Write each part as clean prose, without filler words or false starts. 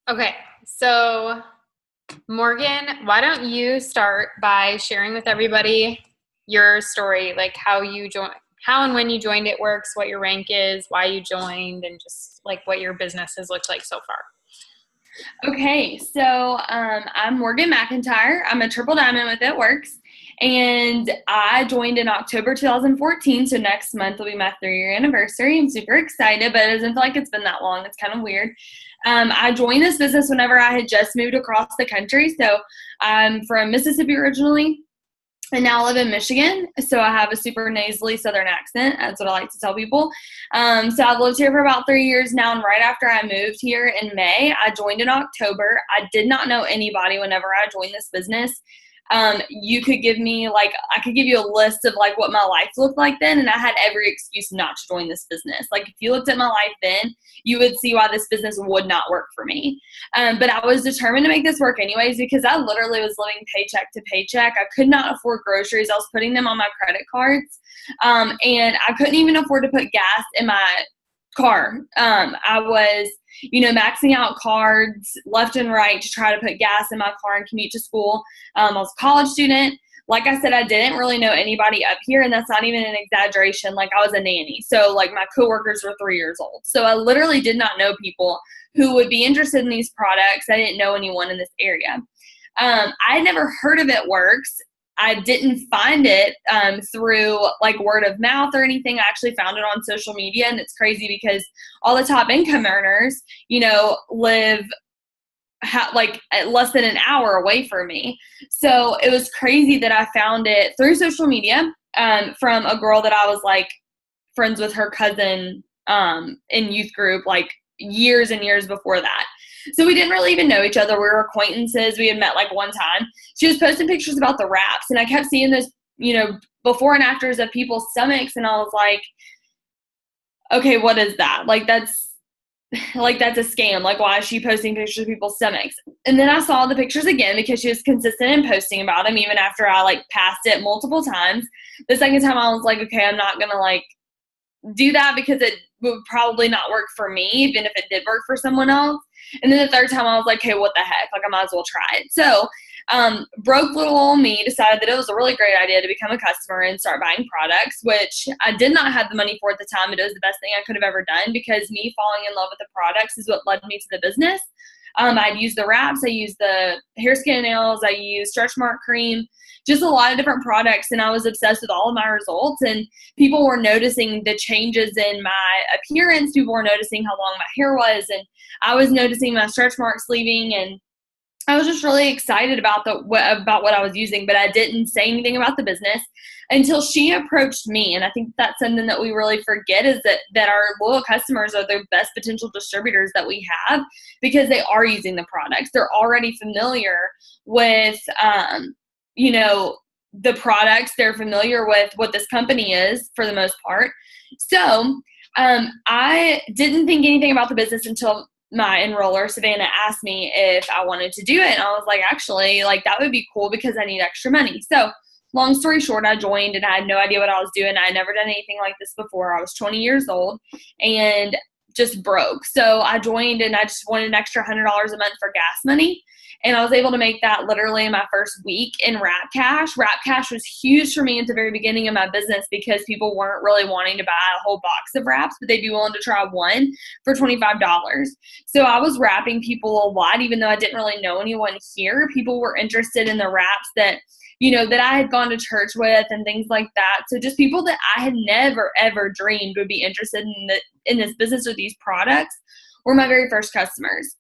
Okay, so Morgan, why don't you start by sharing with everybody your story, like how and when you joined It Works, what your rank is, why you joined, and just like what your business has looked like so far. Okay, so I'm Morgan McIntyre. I'm a triple diamond with It Works, and I joined in October 2014. So next month will be my 3-year anniversary. I'm super excited, but it doesn't feel like it's been that long. It's kind of weird. I joined this business whenever I had just moved across the country. So I'm from Mississippi originally, and now I live in Michigan, so I have a super nasally Southern accent. That's what I like to tell people. So I've lived here for about 3 years now, and right after I moved here in May, I joined in October. I did not know anybody whenever I joined this business. You could give me I could give you a list of like what my life looked like then, and I had every excuse not to join this business. Like if you looked at my life then, you would see why this business would not work for me. But I was determined to make this work anyways because I literally was living paycheck to paycheck. I could not afford groceries. I was putting them on my credit cards, and I couldn't even afford to put gas in my car. I was, maxing out cards left and right to try to put gas in my car and commute to school. I was a college student. Like I said, I didn't really know anybody up here, and that's not even an exaggeration. Like I was a nanny. So like my coworkers were 3 years old. So I literally did not know people who would be interested in these products. I didn't know anyone in this area. I had never heard of It Works. I didn't find it through like word of mouth or anything. I actually found it on social media, and it's crazy because all the top income earners, live like at less than an hour away from me. So it was crazy that I found it through social media from a girl that I was like friends with her cousin in youth group like years and years before that. So we didn't really even know each other. We were acquaintances. We had met like one time. She was posting pictures about the wraps, and I kept seeing this, before and afters of people's stomachs, and I was like, okay, what is that? That's a scam. Like, why is she posting pictures of people's stomachs? And then I saw the pictures again because she was consistent in posting about them, even after I like passed it multiple times. The second time I was like, okay, I'm not gonna like do that because it would probably not work for me, even if it did work for someone else. And then the third time I was like, hey, what the heck? Like I might as well try it. So broke little old me decided that it was a really great idea to become a customer and start buying products, which I did not have the money for at the time, but it was the best thing I could have ever done because me falling in love with the products is what led me to the business. I'd use the wraps, I used the hair, skin, and nails, I used stretch mark cream, just a lot of different products, and I was obsessed with all of my results. And people were noticing the changes in my appearance. People were noticing how long my hair was, and I was noticing my stretch marks leaving, and I was just really excited about what I was using, but I didn't say anything about the business until she approached me. And I think that's something that we really forget is that our loyal customers are the best potential distributors that we have because they are using the products. They're already familiar with, the products. They're familiar with what this company is for the most part. So I didn't think anything about the business until my enroller, Savannah, asked me if I wanted to do it. And I was like, actually, like that would be cool because I need extra money. So long story short, I joined and I had no idea what I was doing. I had never done anything like this before. I was 20 years old and just broke. So I joined and I just wanted an extra $100 a month for gas money. And I was able to make that literally in my first week in Wrap Cash. Wrap Cash was huge for me at the very beginning of my business because people weren't really wanting to buy a whole box of wraps, but they'd be willing to try one for $25. So I was wrapping people a lot, even though I didn't really know anyone here. People were interested in the wraps that that I had gone to church with and things like that. So just people that I had never, ever dreamed would be interested in this business or these products were my very first customers.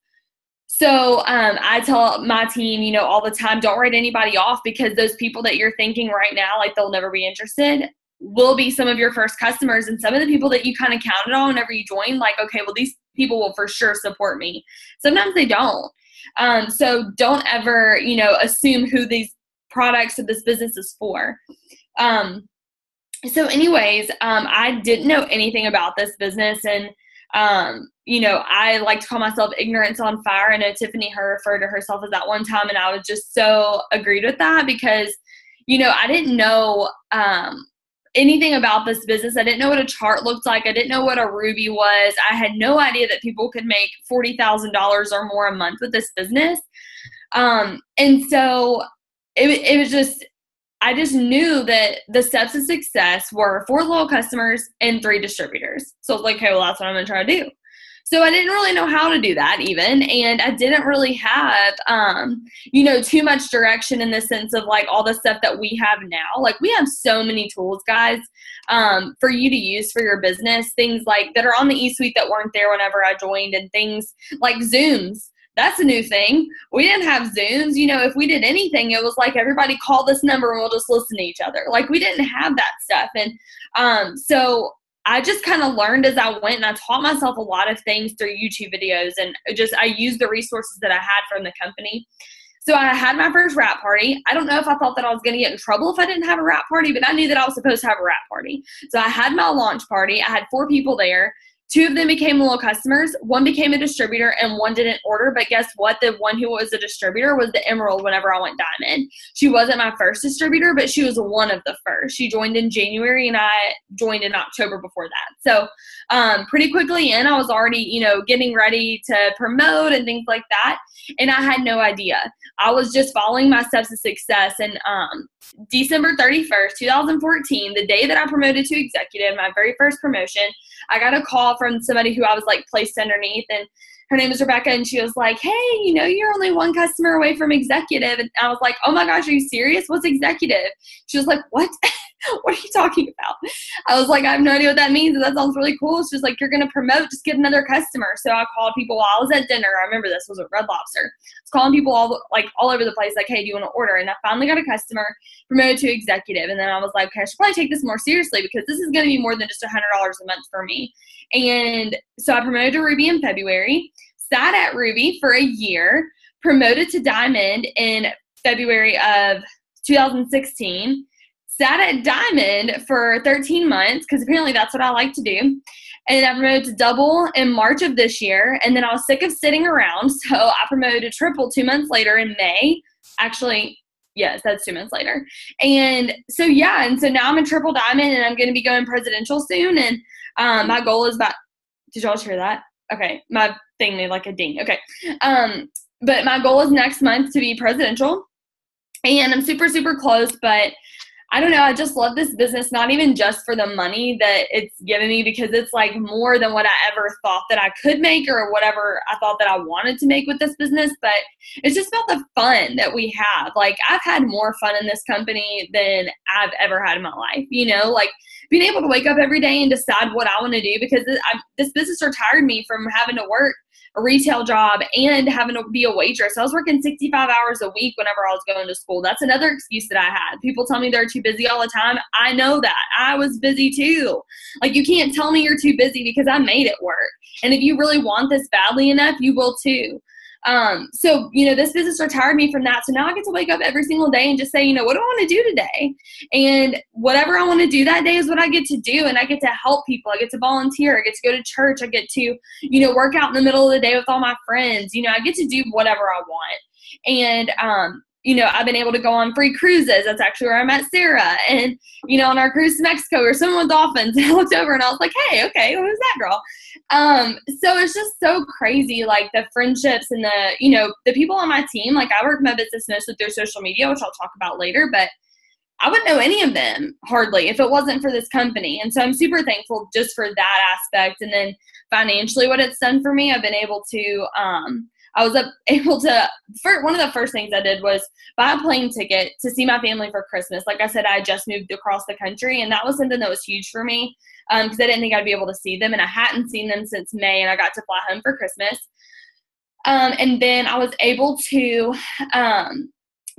So I tell my team, all the time, don't write anybody off because those people that you're thinking right now, like they'll never be interested, will be some of your first customers. And some of the people that you kind of counted on whenever you join, like, okay, well, these people will for sure support me. Sometimes they don't. So don't ever, assume who these products of this business is for. So anyways, I didn't know anything about this business, and I like to call myself ignorance on fire. I know Tiffany referred to herself as that one time, and I was just so agreed with that because, I didn't know anything about this business. I didn't know what a chart looked like. I didn't know what a Ruby was. I had no idea that people could make $40,000 or more a month with this business. And so it was just, I just knew that the steps of success were 4 loyal customers and 3 distributors. So I was like, okay, well, that's what I'm going to try to do. So I didn't really know how to do that even. And I didn't really have, too much direction in the sense of like all the stuff that we have now. Like we have so many tools, guys, for you to use for your business. Things like that are on the eSuite that weren't there whenever I joined, and things like Zooms. That's a new thing. We didn't have Zooms. If we did anything, it was like everybody call this number and we'll just listen to each other. Like we didn't have that stuff. And so I just kind of learned as I went, and I taught myself a lot of things through YouTube videos, and I used the resources that I had from the company. So I had my first wrap party. I don't know if I thought that I was going to get in trouble if I didn't have a wrap party, but I knew that I was supposed to have a wrap party. So I had my launch party. I had 4 people there. 2 of them became loyal customers. 1 became a distributor, and 1 didn't order. But guess what? The one who was a distributor was the Emerald whenever I went diamond. She wasn't my first distributor, but she was one of the first. She joined in January, and I joined in October before that. So pretty quickly in, I was already, getting ready to promote and things like that. And I had no idea. I was just following my steps of success. And December 31st, 2014, the day that I promoted to executive, my very first promotion, I got a call from somebody who I was like placed underneath, and her name is Rebecca, and she was like, hey, you're only 1 customer away from executive. And I was like, oh my gosh, are you serious? What's executive? She was like, what? What are you talking about? I was like, I have no idea what that means. And that sounds really cool. She's like, you're going to promote, just get another customer. So I called people while I was at dinner. I remember this was at Red Lobster. I was calling people all over the place, like, hey, do you want to order? And I finally got a customer, promoted to executive. And then I was like, okay, I should probably take this more seriously because this is going to be more than just $100 a month for me. And so I promoted to Ruby in February, sat at Ruby for a year, promoted to Diamond in February of 2016, sat at Diamond for 13 months because apparently that's what I like to do. And I promoted to Double in March of this year. And then I was sick of sitting around. So I promoted to Triple 2 months later in May. Actually, yes, that's 2 months later. And so, yeah. And so now I'm a Triple Diamond, and I'm going to be going presidential soon. And my goal is did y'all hear that? Okay. My thing made like a ding. Okay. But my goal is next month to be presidential. And I'm super, super close, but I don't know. I just love this business, not even just for the money that it's given me, because it's like more than what I ever thought that I could make or whatever I thought that I wanted to make with this business. But it's just about the fun that we have. Like I've had more fun in this company than I've ever had in my life, like being able to wake up every day and decide what I want to do, because this business retired me from having to work a retail job and having to be a waitress. I was working 65 hours a week whenever I was going to school. That's another excuse that I had. People tell me they're too busy all the time. I know that. I was busy too. Like you can't tell me you're too busy because I made it work. And if you really want this badly enough, you will too. So, this business retired me from that. So now I get to wake up every single day and just say, what do I want to do today? And whatever I want to do that day is what I get to do. And I get to help people. I get to volunteer. I get to go to church. I get to, work out in the middle of the day with all my friends. I get to do whatever I want. And, I've been able to go on free cruises. That's actually where I met Sarah. And, on our cruise to Mexico, we were swimming with dolphins. And I looked over and I was like, hey, okay, who's that girl? So it's just so crazy, like the friendships and the people on my team. Like I work my business mostly through social media, which I'll talk about later, but I wouldn't know any of them hardly if it wasn't for this company. And so I'm super thankful just for that aspect. And then financially what it's done for me, I've been able to, one of the first things I did was buy a plane ticket to see my family for Christmas. Like I said, I just moved across the country, and that was something that was huge for me because I didn't think I'd be able to see them, and I hadn't seen them since May, and I got to fly home for Christmas. And then I was able to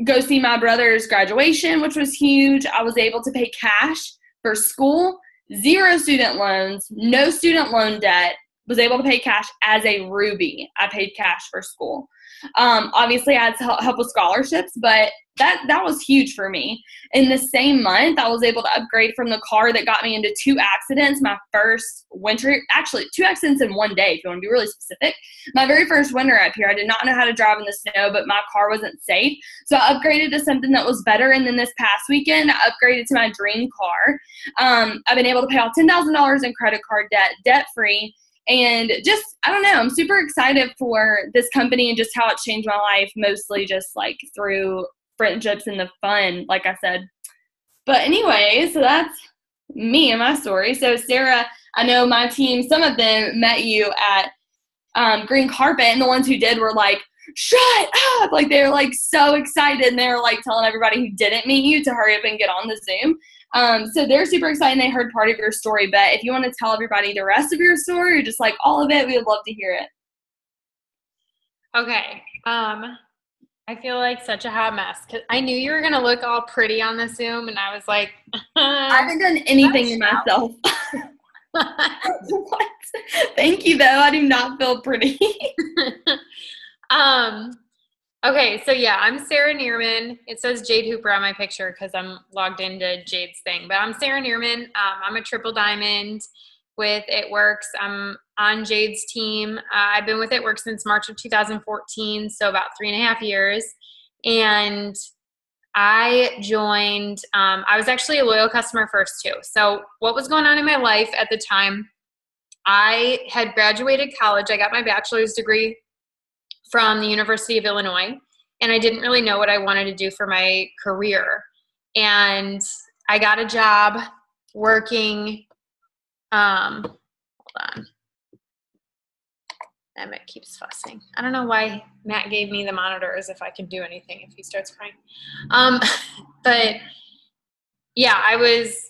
go see my brother's graduation, which was huge. I was able to pay cash for school, 0 student loans, no student loan debt. Was able to pay cash as a Ruby. I paid cash for school. Obviously, I had to help with scholarships, but that was huge for me. In the same month, I was able to upgrade from the car that got me into 2 accidents my first winter. Actually, 2 accidents in one day, if you want to be really specific. My very first winter up here, I did not know how to drive in the snow, but my car wasn't safe. So I upgraded to something that was better. And then this past weekend, I upgraded to my dream car. I've been able to pay off $10,000 in credit card debt, debt-free. And just, I don't know, I'm super excited for this company and just how it's changed my life, mostly just like through friendships and the fun, like I said. But anyway, so that's me and my story. So Sarah, I know my team, some of them met you at Green Carpet, and the ones who did were like, shut up. Like they were like so excited, and they were like telling everybody who didn't meet you to hurry up and get on the Zoom. So they're super excited and they heard part of your story, but if you want to tell everybody the rest of your story or just like all of it, we would love to hear it. Okay. I feel like such a hot mess because I knew you were going to look all pretty on the Zoom, and I was like, I haven't done anything to myself. What? Thank you, though. I do not feel pretty. Okay, so yeah, I'm Sarah Niermann. It says Jade Hooper on my picture because I'm logged into Jade's thing. But I'm Sarah Niermann. I'm a triple diamond with It Works. I'm on Jade's team. I've been with It Works since March of 2014, so about 3.5 years. And I joined, I was actually a loyal customer first too. So what was going on in my life at the time, I had graduated college. I got my bachelor's degree from the University of Illinois, and I didn't really know what I wanted to do for my career. And I got a job working, hold on. Emmett keeps fussing. I don't know why Matt gave me the monitors if I can do anything if he starts crying. But yeah, I was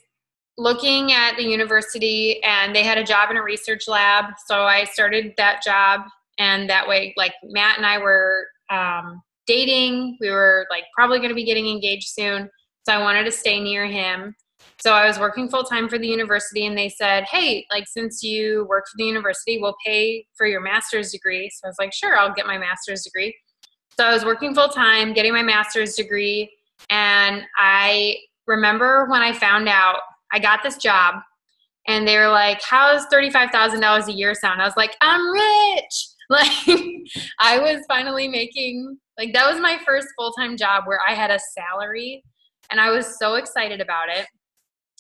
looking at the university, and they had a job in a research lab. So I started that job. And that way, like Matt and I were dating. We were like probably going to be getting engaged soon. So I wanted to stay near him. So I was working full time for the university, and they said, hey, like since you work for the university, we'll pay for your master's degree. So I was like, sure, I'll get my master's degree. So I was working full time, getting my master's degree. And I remember when I found out I got this job, and they were like, how's $35,000 a year sound? I was like, I'm rich. Like I was finally making, like that was my first full-time job where I had a salary, and I was so excited about it.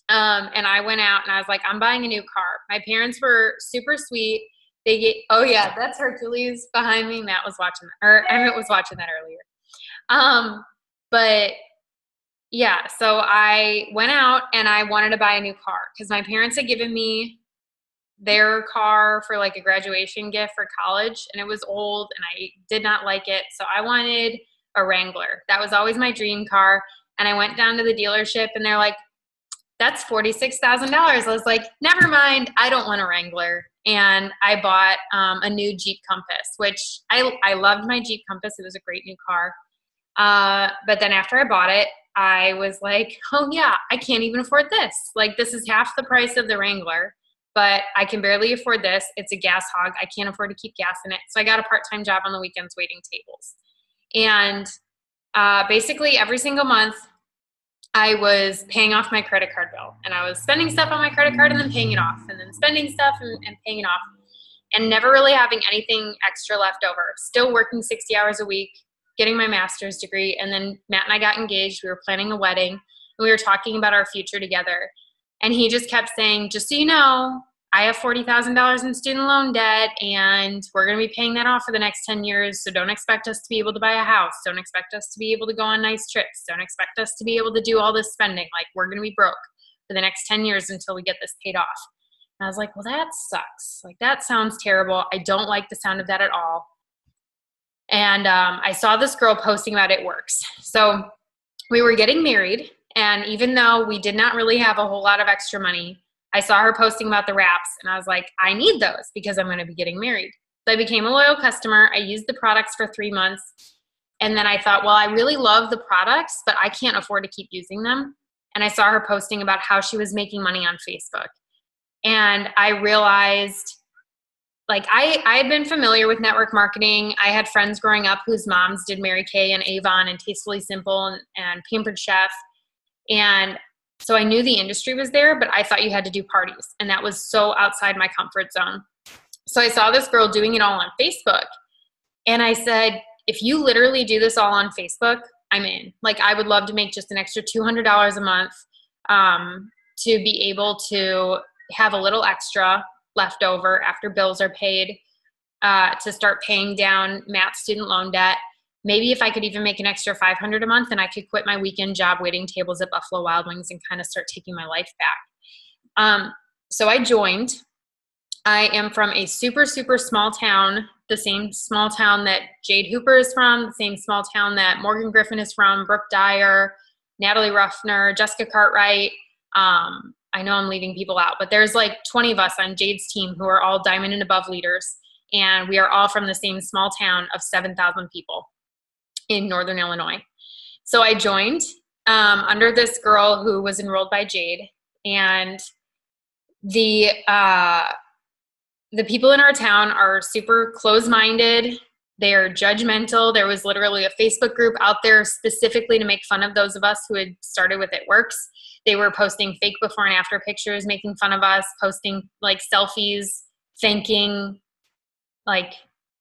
And I went out and I was like, I'm buying a new car. My parents were super sweet. They get, oh yeah, that's Hercules behind me. Matt was watching that, or Emmett was watching that earlier. But yeah, so I went out and I wanted to buy a new car because my parents had given me their car for like a graduation gift for college, and it was old and I did not like it. So I wanted a Wrangler. That was always my dream car. And I went down to the dealership, and they're like, that's $46,000. I was like, never mind. I don't want a Wrangler. And I bought a new Jeep Compass, which I loved my Jeep Compass. It was a great new car. But then after I bought it, I was like, oh yeah, I can't even afford this. Like this is half the price of the Wrangler, but I can barely afford this. It's a gas hog. I can't afford to keep gas in it. So I got a part-time job on the weekends waiting tables. And basically every single month I was paying off my credit card bill, and I was spending stuff on my credit card and then paying it off, and then spending stuff and paying it off, and never really having anything extra left over. Still working 60 hours a week, getting my master's degree. And then Matt and I got engaged. We were planning a wedding, and we were talking about our future together. And he just kept saying, just so you know, I have $40,000 in student loan debt, and we're going to be paying that off for the next 10 years. So don't expect us to be able to buy a house. Don't expect us to be able to go on nice trips. Don't expect us to be able to do all this spending. Like we're going to be broke for the next 10 years until we get this paid off. And I was like, well, that sucks. Like that sounds terrible. I don't like the sound of that at all. And I saw this girl posting about It Works. So we were getting married, and even though we did not really have a whole lot of extra money, I saw her posting about the wraps, and I was like, I need those because I'm going to be getting married. So I became a loyal customer. I used the products for 3 months, and then I thought, well, I really love the products, but I can't afford to keep using them. And I saw her posting about how she was making money on Facebook. And I realized like I had been familiar with network marketing. I had friends growing up whose moms did Mary Kay and Avon and Tastefully Simple and Pampered Chef. And so I knew the industry was there, but I thought you had to do parties. And that was so outside my comfort zone. So I saw this girl doing it all on Facebook. And I said, if you literally do this all on Facebook, I'm in. Like, I would love to make just an extra $200 a month to be able to have a little extra left over after bills are paid, to start paying down Matt's student loan debt. Maybe if I could even make an extra $500 a month, and I could quit my weekend job waiting tables at Buffalo Wild Wings and kind of start taking my life back. So I joined. I am from a super, super small town, the same small town that Jade Hooper is from, the same small town that Morgan Griffin is from, Brooke Dyer, Natalie Ruffner, Jessica Cartwright. I know I'm leaving people out, but there's like 20 of us on Jade's team who are all diamond and above leaders. And we are all from the same small town of 7,000 people in Northern Illinois. So I joined under this girl who was enrolled by Jade. And the people in our town are super close-minded. They're judgmental. There was literally a Facebook group out there specifically to make fun of those of us who had started with It Works. They were posting fake before and after pictures, making fun of us, posting like selfies, thinking like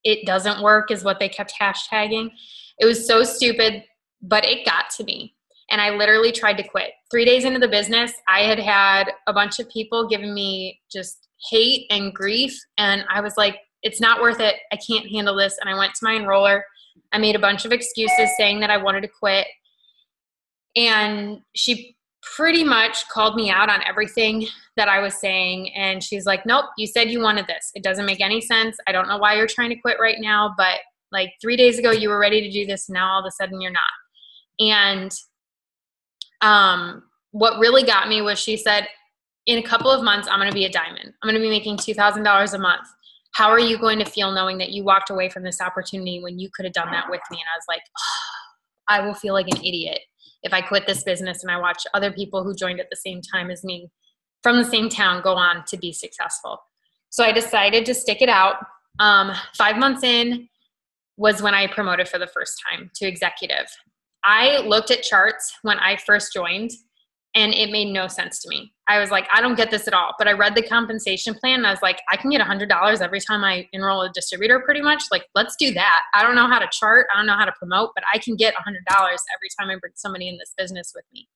it doesn't work is what they kept hashtagging. It was so stupid, but it got to me. And I literally tried to quit. 3 days into the business, I had a bunch of people giving me just hate and grief. And I was like, it's not worth it. I can't handle this. And I went to my enroller. I made a bunch of excuses saying that I wanted to quit. And she pretty much called me out on everything that I was saying. And she's like, nope, you said you wanted this. It doesn't make any sense. I don't know why you're trying to quit right now, but like 3 days ago you were ready to do this. And now all of a sudden you're not. And what really got me was she said, in a couple of months, I'm going to be a diamond. I'm going to be making $2,000 a month. How are you going to feel knowing that you walked away from this opportunity when you could have done that with me? And I was like, oh, I will feel like an idiot if I quit this business and I watch other people who joined at the same time as me from the same town go on to be successful. So I decided to stick it out. 5 months in was when I promoted for the first time to executive. I looked at charts when I first joined, and it made no sense to me. I was like, I don't get this at all. But I read the compensation plan, and I was like, I can get $100 every time I enroll a distributor pretty much. Like, let's do that. I don't know how to chart. I don't know how to promote, but I can get $100 every time I bring somebody in this business with me.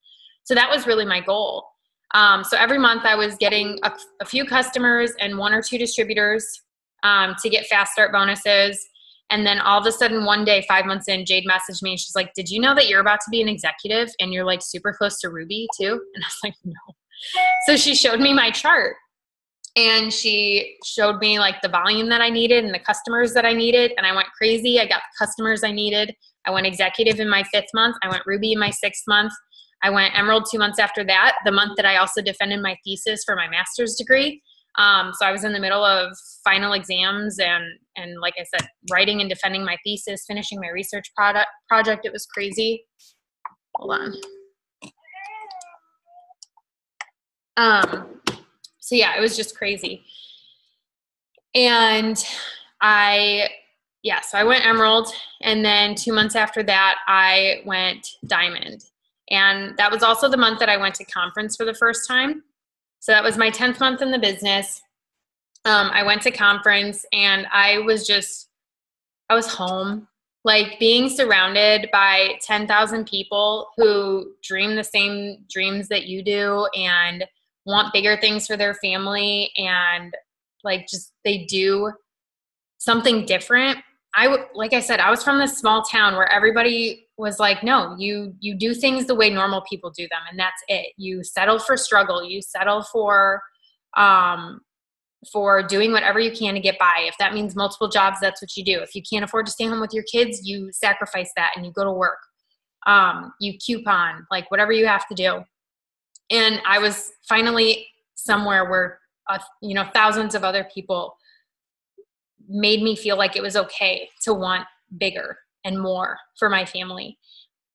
So that was really my goal. So every month I was getting a few customers and 1 or 2 distributors to get fast start bonuses. And then all of a sudden one day, 5 months in, Jade messaged me and she's like, did you know that you're about to be an executive and you're like super close to Ruby too? And I was like, no. So she showed me my chart and she showed me like the volume that I needed and the customers that I needed. And I went crazy. I got the customers I needed. I went executive in my 5th month. I went Ruby in my 6th month. I went Emerald 2 months after that, the month that I also defended my thesis for my master's degree. So I was in the middle of final exams and like I said, writing and defending my thesis, finishing my research project. It was crazy. Hold on. So yeah, it was just crazy. And so I went Emerald, and then 2 months after that, I went Diamond. And that was also the month that I went to conference for the first time. So that was my 10th month in the business. I went to conference and I was home, like being surrounded by 10,000 people who dream the same dreams that you do and want bigger things for their family. And like, just, they do something different. Like I said, I was from this small town where everybody was like, no, you do things the way normal people do them. And that's it. You settle for struggle. You settle for doing whatever you can to get by. If that means multiple jobs, that's what you do. If you can't afford to stay home with your kids, you sacrifice that and you go to work. You coupon, like whatever you have to do. And I was finally somewhere where, thousands of other people made me feel like it was okay to want bigger and more for my family.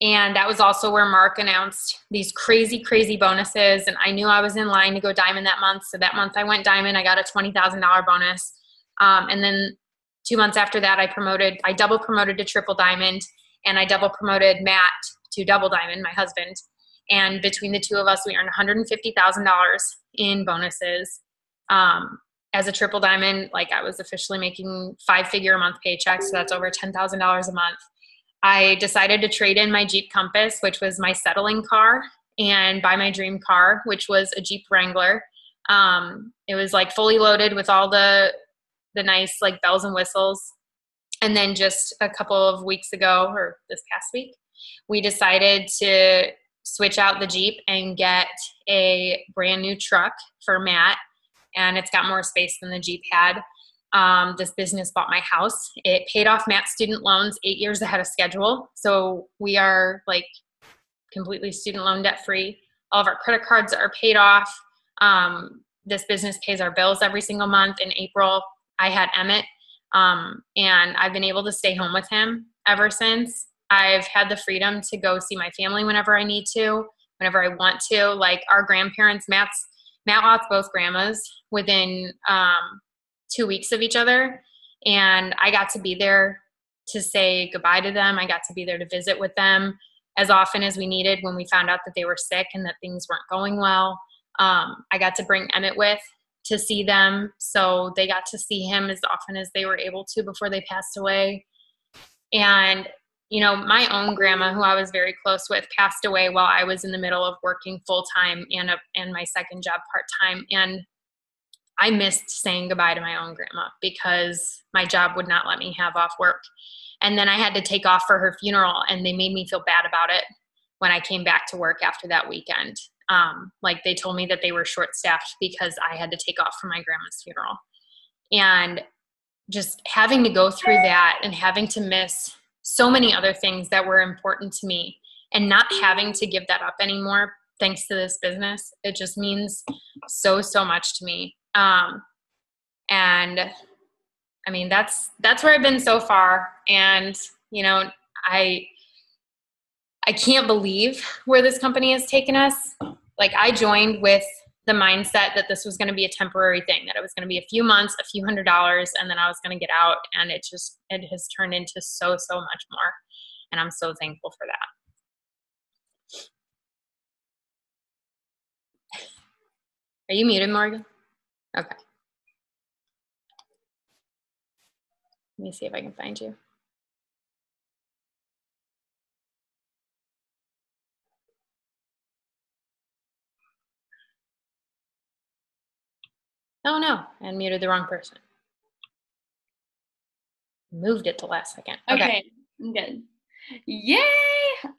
And that was also where Mark announced these crazy, crazy bonuses. And I knew I was in line to go Diamond that month. So that month I went Diamond. I got a $20,000 bonus. And then 2 months after that, I double promoted to triple diamond, and I double promoted Matt to double diamond, my husband. And between the two of us, we earned $150,000 in bonuses. As a triple diamond, like I was officially making 5-figure a month paychecks, so that's over $10,000 a month. I decided to trade in my Jeep Compass, which was my settling car, and buy my dream car, which was a Jeep Wrangler. It was like fully loaded with all the nice like bells and whistles. And then just a couple of weeks ago, or this past week, we decided to switch out the Jeep and get a brand new truck for Matt. And it's got more space than the Jeep had. This business bought my house. It paid off Matt's student loans 8 years ahead of schedule. So we are like completely student loan debt free. All of our credit cards are paid off. This business pays our bills every single month. In April, I had Emmett, and I've been able to stay home with him ever since. I've had the freedom to go see my family whenever I need to, whenever I want to. Like our grandparents, Matt lost both grandmas within 2 weeks of each other, and I got to be there to say goodbye to them. I got to be there to visit with them as often as we needed when we found out that they were sick and that things weren't going well. I got to bring Emmett with to see them, so they got to see him as often as they were able to before they passed away. And you know, my own grandma, who I was very close with, passed away while I was in the middle of working full-time and my second job part-time. And I missed saying goodbye to my own grandma because my job would not let me have off work. And then I had to take off for her funeral, and they made me feel bad about it when I came back to work after that weekend. Like they told me that they were short-staffed because I had to take off for my grandma's funeral. And just having to go through that and having to miss so many other things that were important to me and not having to give that up anymore thanks to this business, it just means so much to me. And I mean, that's where I've been so far. And, you know, I can't believe where this company has taken us. Like I joined with the mindset that this was going to be a temporary thing, that it was going to be a few months, a few $100s, and then I was going to get out. And it has turned into so much more. And I'm so thankful for that. Are you muted, Morgan? Okay. Let me see if I can find you. Oh no, I muted the wrong person. Moved it to last second. Okay, I'm good. Yay!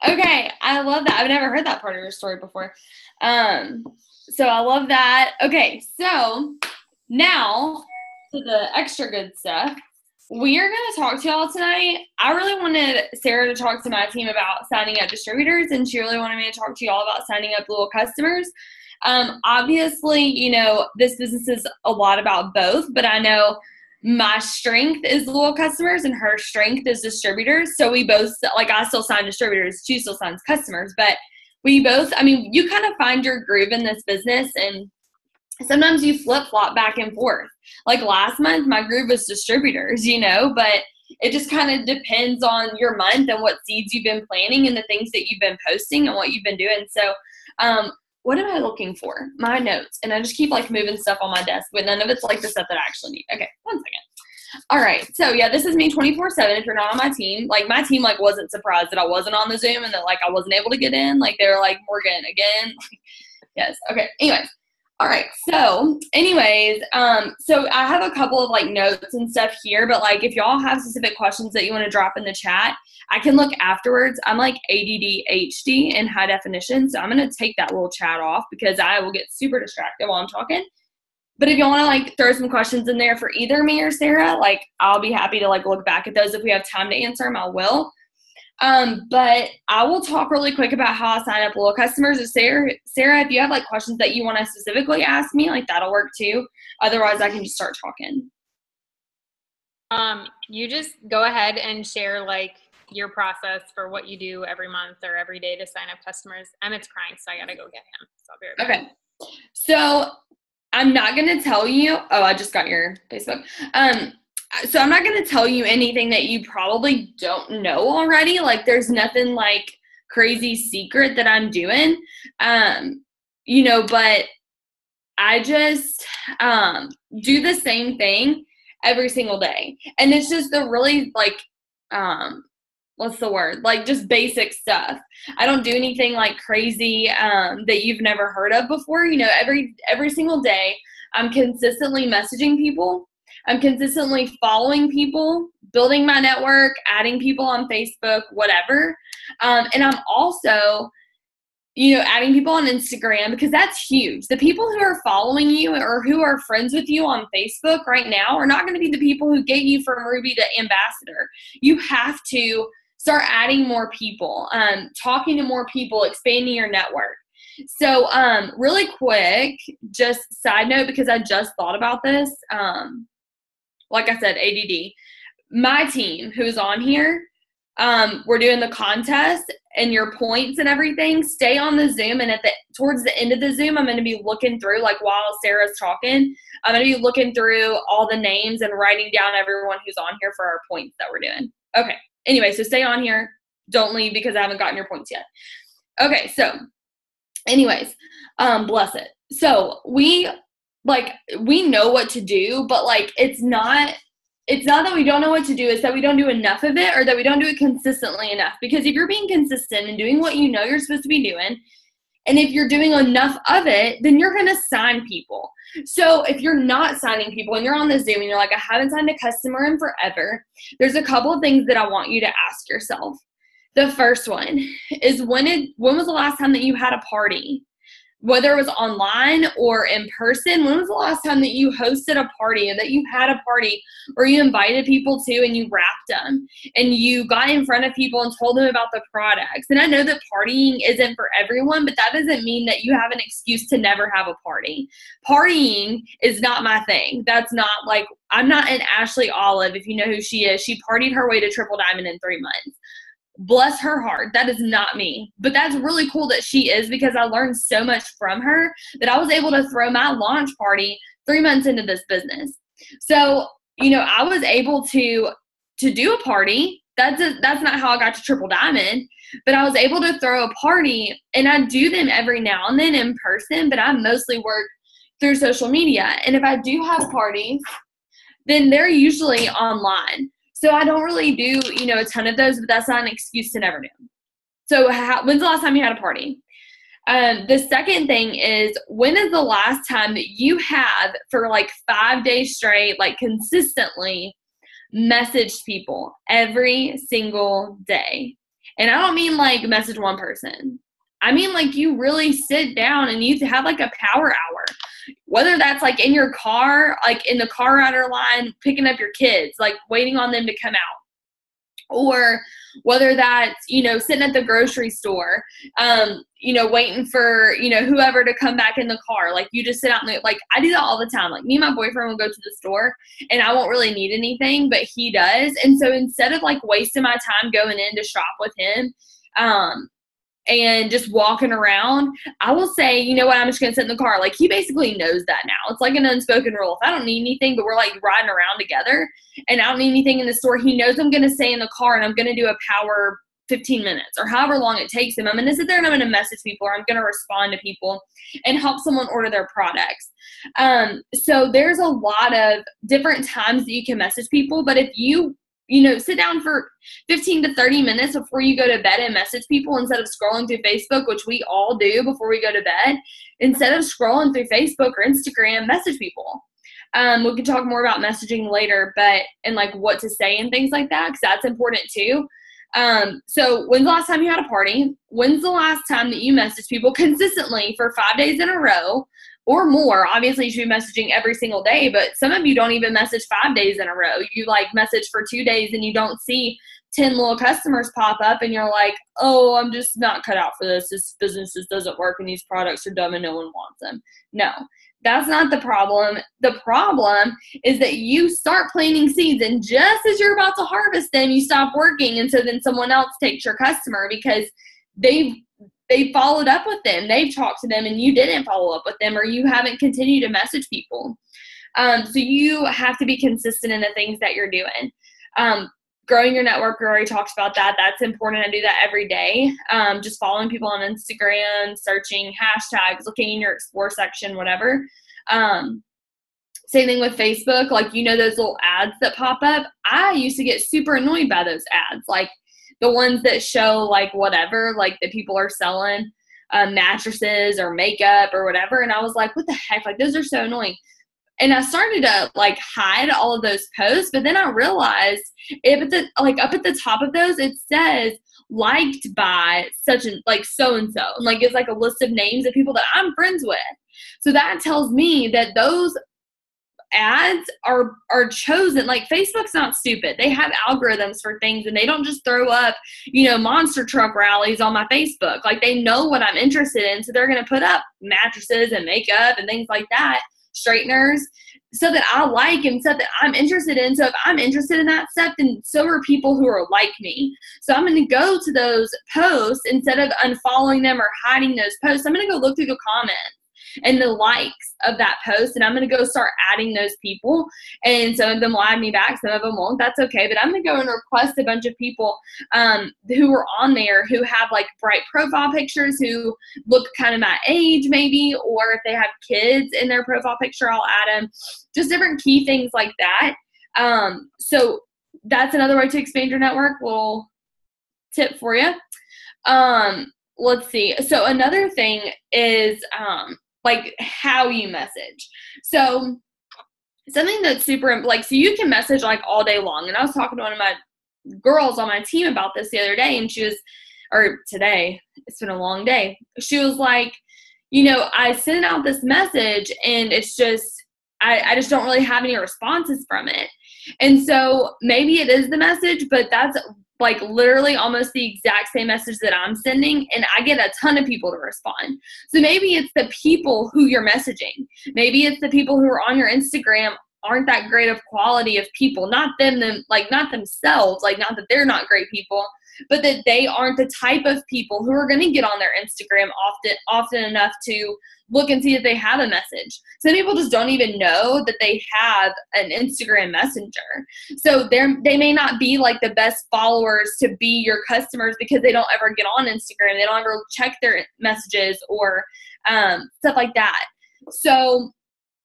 Okay, I love that. I've never heard that part of your story before. So I love that. Okay, so now to the extra good stuff. We are going to talk to y'all tonight. I really wanted Sarah to talk to my team about signing up distributors, and she really wanted me to talk to y'all about signing up loyal customers. Obviously, you know, this business is a lot about both, but I know my strength is loyal customers and her strength is distributors. So we both, like I still sign distributors, she still signs customers, but we both, I mean, you kind of find your groove in this business, and sometimes you flip-flop back and forth. Like last month, my groove was distributors, you know, but it just kind of depends on your month and what seeds you've been planting and the things that you've been posting and what you've been doing. So what am I looking for? My notes. And I just keep like moving stuff on my desk, but none of it's like the stuff that I actually need. Okay, 1 second. All right. So yeah, this is me 24/7. If you're not on my team, like my team like wasn't surprised that I wasn't on the Zoom and that like I wasn't able to get in. Like they were like, Morgan, again. Yes. Okay. Anyways. All right. So anyways, so I have a couple of like notes and stuff here, but like if y'all have specific questions that you want to drop in the chat, I can look afterwards. I'm like ADD HD in high definition. So I'm going to take that little chat off because I will get super distracted while I'm talking. But if you want to like throw some questions in there for either me or Sarah, like I'll be happy to like look back at those. If we have time to answer them, I will. But I will talk really quick about how I sign up loyal customers. If Sarah, if you have like questions that you want to specifically ask me, like that'll work too. Otherwise, I can just start talking. You just go ahead and share like your process for what you do every month or every day to sign up customers. Emmett's crying, so I gotta go get him. So I'll be right back. Okay. So I'm not going to tell you. Oh, I just got your Facebook. So I'm not going to tell you anything that you probably don't know already. Like, there's nothing like crazy secret that I'm doing. But I just do the same thing every single day. And it's just the really like, what's the word? Like, just basic stuff. I don't do anything like crazy that you've never heard of before. Every single day, I'm consistently messaging people. I'm consistently following people, building my network, adding people on Facebook, whatever. And I'm also, adding people on Instagram, because that's huge. The people who are following you or who are friends with you on Facebook right now are not going to be the people who get you from Ruby to ambassador. You have to start adding more people, talking to more people, expanding your network. So really quick, just side note, because I just thought about this. Like I said, ADD. My team who's on here, we're doing the contest and your points and everything. Stay on the Zoom, and towards the end of the Zoom, I'm going to be looking through, like while Sarah's talking, I'm going to be looking through all the names and writing down everyone who's on here for our points that we're doing. Okay. Anyway, so stay on here. Don't leave because I haven't gotten your points yet. Okay. So anyways, bless it. So we know what to do, but like, it's not that we don't know what to do. It's that we don't do enough of it, or that we don't do it consistently enough. Because if you're being consistent and doing what you know you're supposed to be doing, and if you're doing enough of it, then you're going to sign people. So if you're not signing people and you're on the Zoom and you're like, I haven't signed a customer in forever, there's a couple of things that I want you to ask yourself. The first one is, when was the last time that you had a party? Whether it was online or in person, when was the last time that you hosted a party, or that you had a party, or you invited people to and you wrapped them and you got in front of people and told them about the products? And I know that partying isn't for everyone, but that doesn't mean that you have an excuse to never have a party. Partying is not my thing. That's not like, I'm not an Ashley Olive, if you know who she is. She partied her way to Triple Diamond in 3 months. Bless her heart. That is not me. But that's really cool that she is, because I learned so much from her that I was able to throw my launch party 3 months into this business. So, I was able to do a party. That's not how I got to Triple Diamond, but I was able to throw a party, and I do them every now and then in person, but I mostly work through social media. And if I do have parties, then they're usually online. So I don't really do, a ton of those, but that's not an excuse to never do. So when's the last time you had a party? The second thing is, when is the last time that you have, for like 5 days straight, like consistently, messaged people every single day? And I don't mean like message one person. I mean like you really sit down and you have like a power hour. Whether that's like in your car, like in the car rider line, picking up your kids, like waiting on them to come out. Or whether that's, sitting at the grocery store, waiting for, whoever to come back in the car. Like, you just sit out and like, I do that all the time. Like, me and my boyfriend will go to the store and I won't really need anything, but he does. And so instead of like wasting my time going in to shop with him, and just walking around, I will say, you know what, I'm just going to sit in the car. Like, he basically knows that now. It's like an unspoken rule. If I don't need anything, but we're like riding around together and I don't need anything in the store, he knows I'm going to stay in the car and I'm going to do a power 15 minutes or however long it takes him. I'm going to sit there and I'm going to message people, or I'm going to respond to people and help someone order their products. So there's a lot of different times that you can message people, but if you sit down for 15 to 30 minutes before you go to bed and message people instead of scrolling through Facebook, which we all do before we go to bed. Instead of scrolling through Facebook or Instagram, message people. We can talk more about messaging later, and like what to say and things like that, because that's important too. So when's the last time you had a party? When's the last time that you messaged people consistently for 5 days in a row? Or more? Obviously, you should be messaging every single day, but some of you don't even message 5 days in a row. You like message for 2 days and you don't see 10 little customers pop up and you're like, oh, I'm just not cut out for this. This business just doesn't work and these products are dumb and no one wants them. No, that's not the problem. The problem is that you start planting seeds, and just as you're about to harvest them, you stop working, and so then someone else takes your customer because they've they followed up with them. They've talked to them and you didn't follow up with them, or you haven't continued to message people. So you have to be consistent in the things that you're doing. Growing your network, we already talked about that. That's important. I do that every day. Just following people on Instagram, searching hashtags, looking in your explore section, whatever. Same thing with Facebook. Like, those little ads that pop up. I used to get super annoyed by those ads. Like the ones that show like whatever, like that people are selling mattresses or makeup or whatever. And I was like, what the heck? Like, those are so annoying. And I started to like hide all of those posts, but then I realized if it's up at the top of those, it says liked by such and like so-and-so. And like, it's like a list of names of people that I'm friends with. So that tells me that those ads are chosen. Like, Facebook's not stupid. They have algorithms for things, and they don't just throw up, monster truck rallies on my Facebook. Like, they know what I'm interested in. So they're going to put up mattresses and makeup and things like that, straighteners, stuff that I like and stuff that I'm interested in. So if I'm interested in that stuff, then so are people who are like me. So I'm going to go to those posts instead of unfollowing them or hiding those posts. I'm going to go look through the comments and the likes of that post, and I'm going to go start adding those people. And some of them will add me back, some of them won't. That's okay. But I'm going to go and request a bunch of people who are on there who have like bright profile pictures, who look kind of my age maybe, or if they have kids in their profile picture, I'll add them. Just different key things like that. So that's another way to expand your network. Little tip for you. Let's see. So another thing is like how you message. So something that's super, like, so you can message like all day long. And I was talking to one of my girls on my team about this the other day, and today, it's been a long day. She was like, I sent out this message and it's just, I just don't really have any responses from it. And so maybe it is the message, but that's like literally almost the exact same message that I'm sending, and I get a ton of people to respond. So maybe it's the people who you're messaging. Maybe it's the people who are on your Instagram aren't that great of quality of people, not not themselves, like not that they're not great people, but that they aren't the type of people who are going to get on their Instagram often enough to look and see if they have a message. Some people just don't even know that they have an Instagram messenger. So they may not be like the best followers to be your customers because they don't ever get on Instagram. They don't ever check their messages or stuff like that. So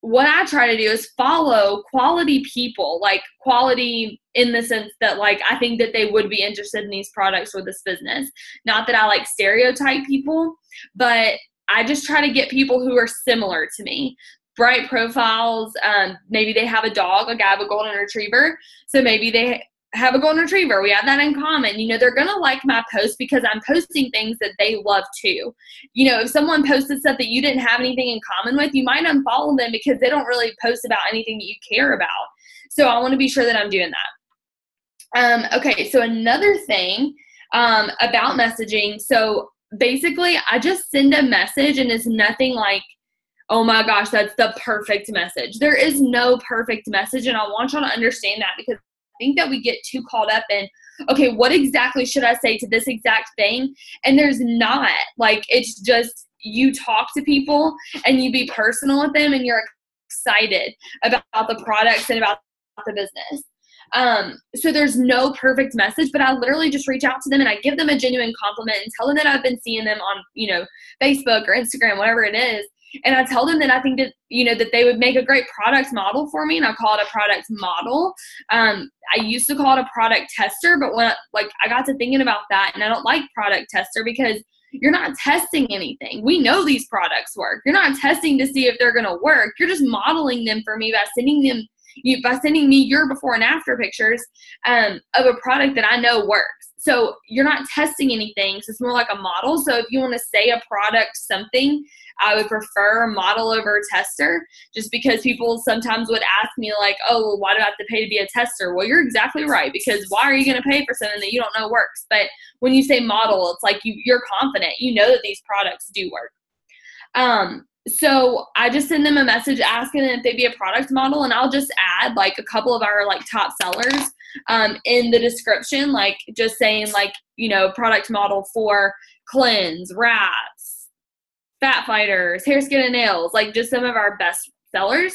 what I try to do is follow quality people, like quality in the sense that like I think that they would be interested in these products or this business. Not that I like stereotype people, but I just try to get people who are similar to me. Bright profiles, maybe they have a dog, like I have a golden retriever, so maybe they have a golden retriever. We have that in common. They're going to like my post because I'm posting things that they love too. If someone posted stuff that you didn't have anything in common with, you might unfollow them because they don't really post about anything that you care about. So I want to be sure that I'm doing that. Okay, so another thing about messaging. So basically, I just send a message, and it's nothing like, oh my gosh, that's the perfect message. There is no perfect message, and I want y'all to understand that, because I think that we get too caught up in, okay, what exactly should I say to this exact thing? And there's not. Like, it's just you talk to people and you be personal with them, and you're excited about the products and about the business. So there's no perfect message, but I literally just reach out to them and I give them a genuine compliment and tell them that I've been seeing them on, Facebook or Instagram, whatever it is. And I tell them that I think that, that they would make a great product model for me. And I call it a product model. I used to call it a product tester, but when I got to thinking about that, and I don't like product tester because you're not testing anything. We know these products work. You're not testing to see if they're going to work. You're just modeling them for me by sending me your before and after pictures of a product that I know works. So you're not testing anything. So it's more like a model. So if you want to say a product something, I would prefer a model over a tester, just because people sometimes would ask me like, oh, well, why do I have to pay to be a tester? Well, you're exactly right, because why are you going to pay for something that you don't know works? But when you say model, it's like you're confident. You know that these products do work. So I just send them a message asking them if they'd be a product model, and I'll just add like a couple of our like top sellers in the description, like just saying like, product model for Cleanse, Wraps, Fat Fighters, Hair, Skin, and Nails, like just some of our best sellers.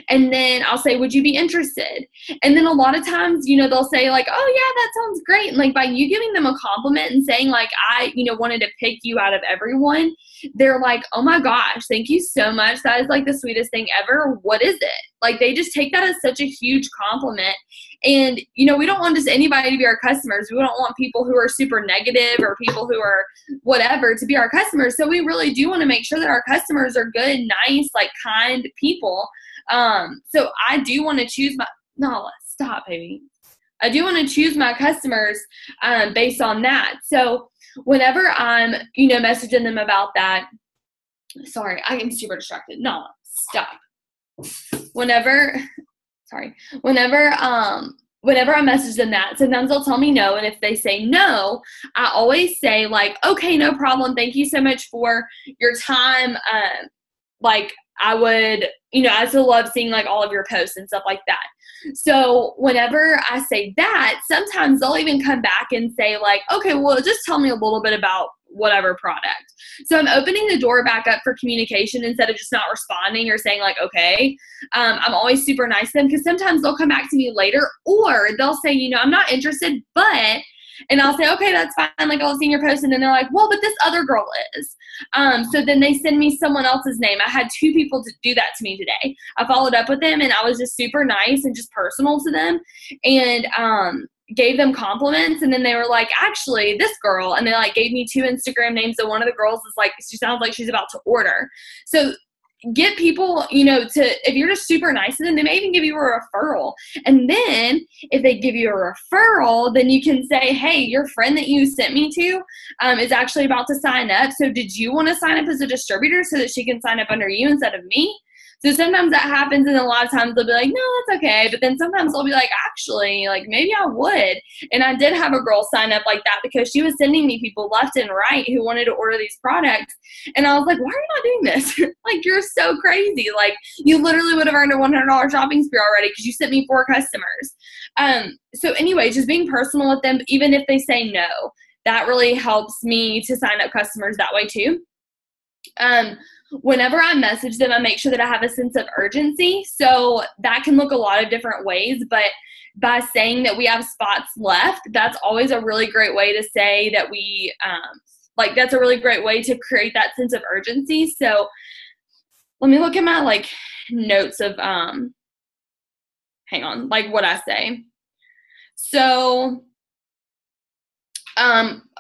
And then I'll say, would you be interested? And then a lot of times, you know, they'll say like, oh yeah, that sounds great. And like by you giving them a compliment and saying like, I, you know, wanted to pick you out of everyone, they're like, oh my gosh, thank you so much. That is like the sweetest thing ever. What is it? Like they just take that as such a huge compliment. And, you know, we don't want just anybody to be our customers. We don't want people who are super negative or people who are whatever to be our customers. So we really do want to make sure that our customers are good, nice, like kind people. So I do want to choose stop, baby. I do want to choose my customers, based on that. So whenever I'm, you know, messaging them about that, sorry, I am super distracted. No, stop. Whenever I message them that, sometimes they'll tell me no. And if they say no, I always say like, okay, no problem. Thank you so much for your time. Like I would, you know, I still love seeing like all of your posts and stuff like that. So whenever I say that, sometimes they'll even come back and say like, okay, well, just tell me a little bit about whatever product. So I'm opening the door back up for communication instead of just not responding or saying like, okay. I'm always super nice to them because sometimes they'll come back to me later or they'll say, you know, I'm not interested, but, and I'll say, okay, that's fine. Like I'll see your post and then they're like, well, but this other girl is. So then they send me someone else's name. I had 2 people to do that to me today. I followed up with them and I was just super nice and just personal to them and gave them compliments. And then they were like, actually, this girl, and they like gave me 2 Instagram names. So one of the girls is like, she sounds like she's about to order. So get people, you know, to, if you're just super nice to them, they may even give you a referral. And then if they give you a referral, then you can say, hey, your friend that you sent me to is actually about to sign up. So did you want to sign up as a distributor so that she can sign up under you instead of me? So sometimes that happens, and a lot of times they'll be like, no, that's okay. But then sometimes they'll be like, actually, like maybe I would. And I did have a girl sign up like that because she was sending me people left and right who wanted to order these products. And I was like, why are you not doing this? Like, you're so crazy. Like, you literally would have earned a $100 shopping spree already because you sent me 4 customers. So anyway, just being personal with them, even if they say no, that really helps me to sign up customers that way too. Whenever I message them, I make sure that I have a sense of urgency. So that can look a lot of different ways, but by saying that we have spots left, that's always a really great way to say that we, like, that's a really great way to create that sense of urgency. So let me look at my like notes of, hang on, like what I say. So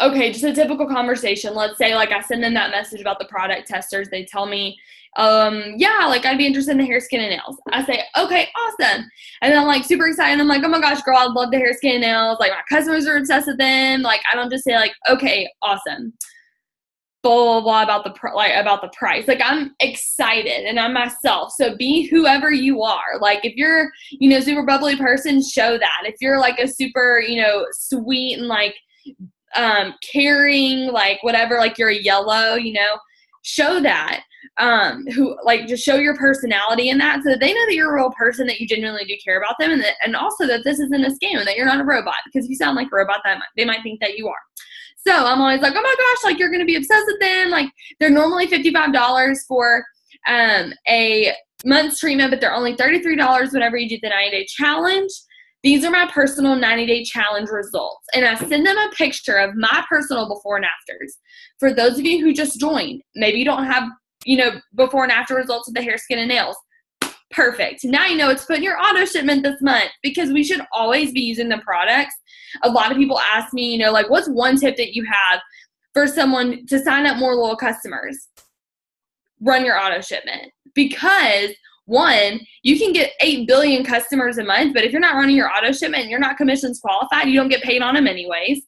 okay, just a typical conversation. Let's say like I send them that message about the product testers. They tell me, yeah, like I'd be interested in the hair, skin, and nails. I say, okay, awesome. And then I'm like super excited. I'm like, oh my gosh, girl, I love the hair, skin, and nails. Like my customers are obsessed with them. Like I don't just say like, okay, awesome. Blah, blah, blah about the price. Like I'm excited and I'm myself. So be whoever you are. Like if you're, you know, super bubbly person, show that. If you're like a super, you know, sweet and like, caring, like whatever, like you're a yellow, you know, show that, who like just show your personality in that so that they know that you're a real person, that you genuinely do care about them, and also that this isn't a scam, that you're not a robot, because if you sound like a robot, they might think that you are. So I'm always like, oh my gosh, like you're going to be obsessed with them. Like they're normally $55 for, a month's treatment, but they're only $33 whenever you do the 90-day challenge. These are my personal 90-day challenge results. And I send them a picture of my personal before and afters. For those of you who just joined, maybe you don't have, you know, before and after results of the hair, skin, and nails. Perfect. Now you know it's put in your auto shipment this month, because we should always be using the products. A lot of people ask me, you know, like, what's one tip that you have for someone to sign up more loyal customers? Run your auto shipment. Because one, you can get 8 billion customers a month, but if you're not running your auto shipment and you're not commissions qualified, you don't get paid on them anyways.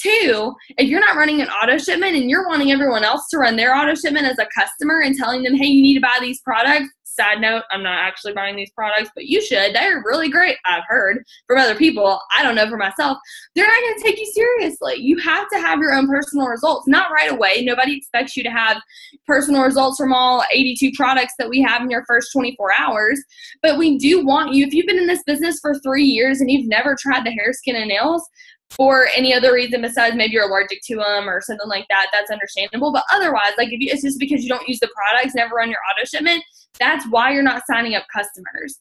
2, if you're not running an auto shipment and you're wanting everyone else to run their auto shipment as a customer and telling them, hey, you need to buy these products. Side note, I'm not actually buying these products, but you should. They're really great. I've heard from other people. I don't know for myself. They're not going to take you seriously. You have to have your own personal results. Not right away. Nobody expects you to have personal results from all 82 products that we have in your first 24 hours. But we do want you, if you've been in this business for 3 years and you've never tried the hair, skin, and nails, for any other reason besides maybe you're allergic to them or something like that, that's understandable. But otherwise, like if it's just because you don't use the products, never run your auto shipment, that's why you're not signing up customers.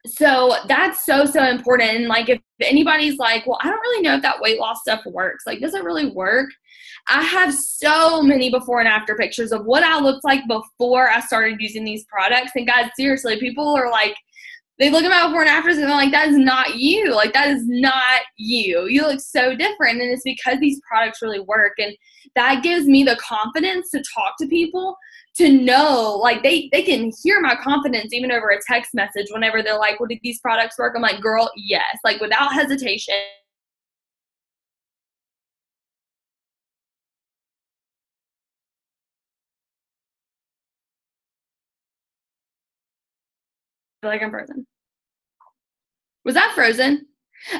So that's so important. And like if anybody's like, well, I don't really know if that weight loss stuff works, like does it really work? I have so many before and after pictures of what I looked like before I started using these products. And guys, seriously, people are like, they look at my before and afters and they're like, that is not you. Like, that is not you. You look so different. And it's because these products really work. And that gives me the confidence to talk to people, to know, like, they can hear my confidence even over a text message whenever they're like, well, did these products work? I'm like, girl, yes. Like, without hesitation. I feel like I'm frozen. Was that frozen?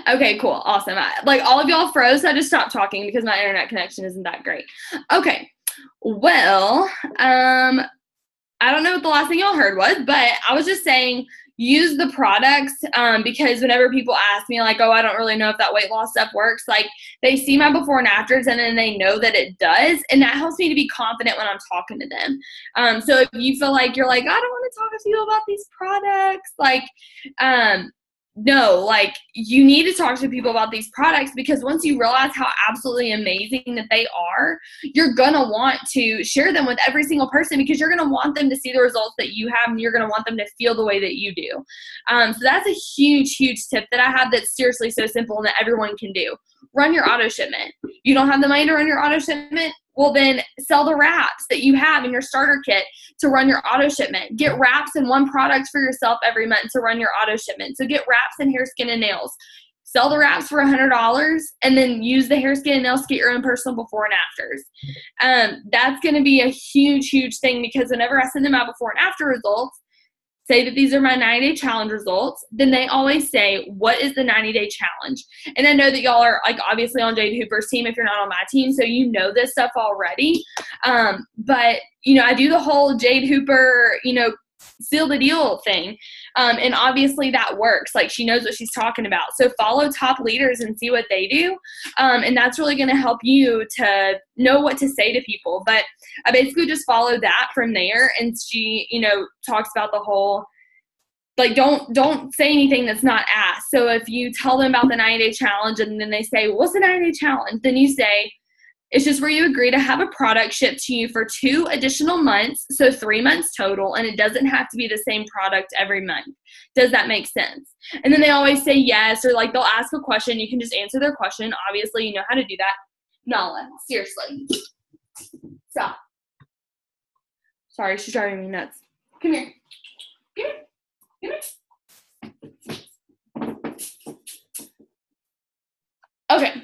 Okay, cool. Awesome. Like all of y'all froze, so I just stopped talking because my internet connection isn't that great. Okay. Well, I don't know what the last thing y'all heard was, but I was just saying use the products because whenever people ask me like, oh, I don't really know if that weight loss stuff works, like they see my before and afters and then they know that it does. And that helps me to be confident when I'm talking to them. So if you feel like you're like, I don't want to talk to you about these products, like, no, like you need to talk to people about these products because once you realize how absolutely amazing that they are, you're going to want to share them with every single person because you're going to want them to see the results that you have and you're going to want them to feel the way that you do. So that's a huge, huge tip that I have that's seriously so simple and that everyone can do. Run your auto shipment. You don't have the money to run your auto shipment? Well, then sell the wraps that you have in your starter kit to run your auto shipment. Get wraps and one product for yourself every month to run your auto shipment. So get wraps and hair, skin, and nails. Sell the wraps for $100 and then use the hair, skin, and nails to get your own personal before and afters. That's going to be a huge, huge thing because whenever I send them out before and after results, say that these are my 90-day challenge results, then they always say, what is the 90-day challenge? And I know that y'all are like obviously on Jade Hooper's team if you're not on my team, so you know this stuff already. But, you know, I do the whole Jade Hooper, you know, seal the deal thing. And obviously that works. Like she knows what she's talking about. So follow top leaders and see what they do. And that's really going to help you to know what to say to people. But I basically just follow that from there. And she, you know, talks about the whole, like, don't say anything that's not asked. So if you tell them about the 90-day challenge and then they say, what's the 90-day challenge? Then you say, it's just where you agree to have a product shipped to you for 2 additional months, so 3 months total, and it doesn't have to be the same product every month. Does that make sense? And then they always say yes, or like they'll ask a question. You can just answer their question. Obviously, you know how to do that. Nala, seriously. Stop. Sorry, she's driving me nuts. Come here. Come here. Okay.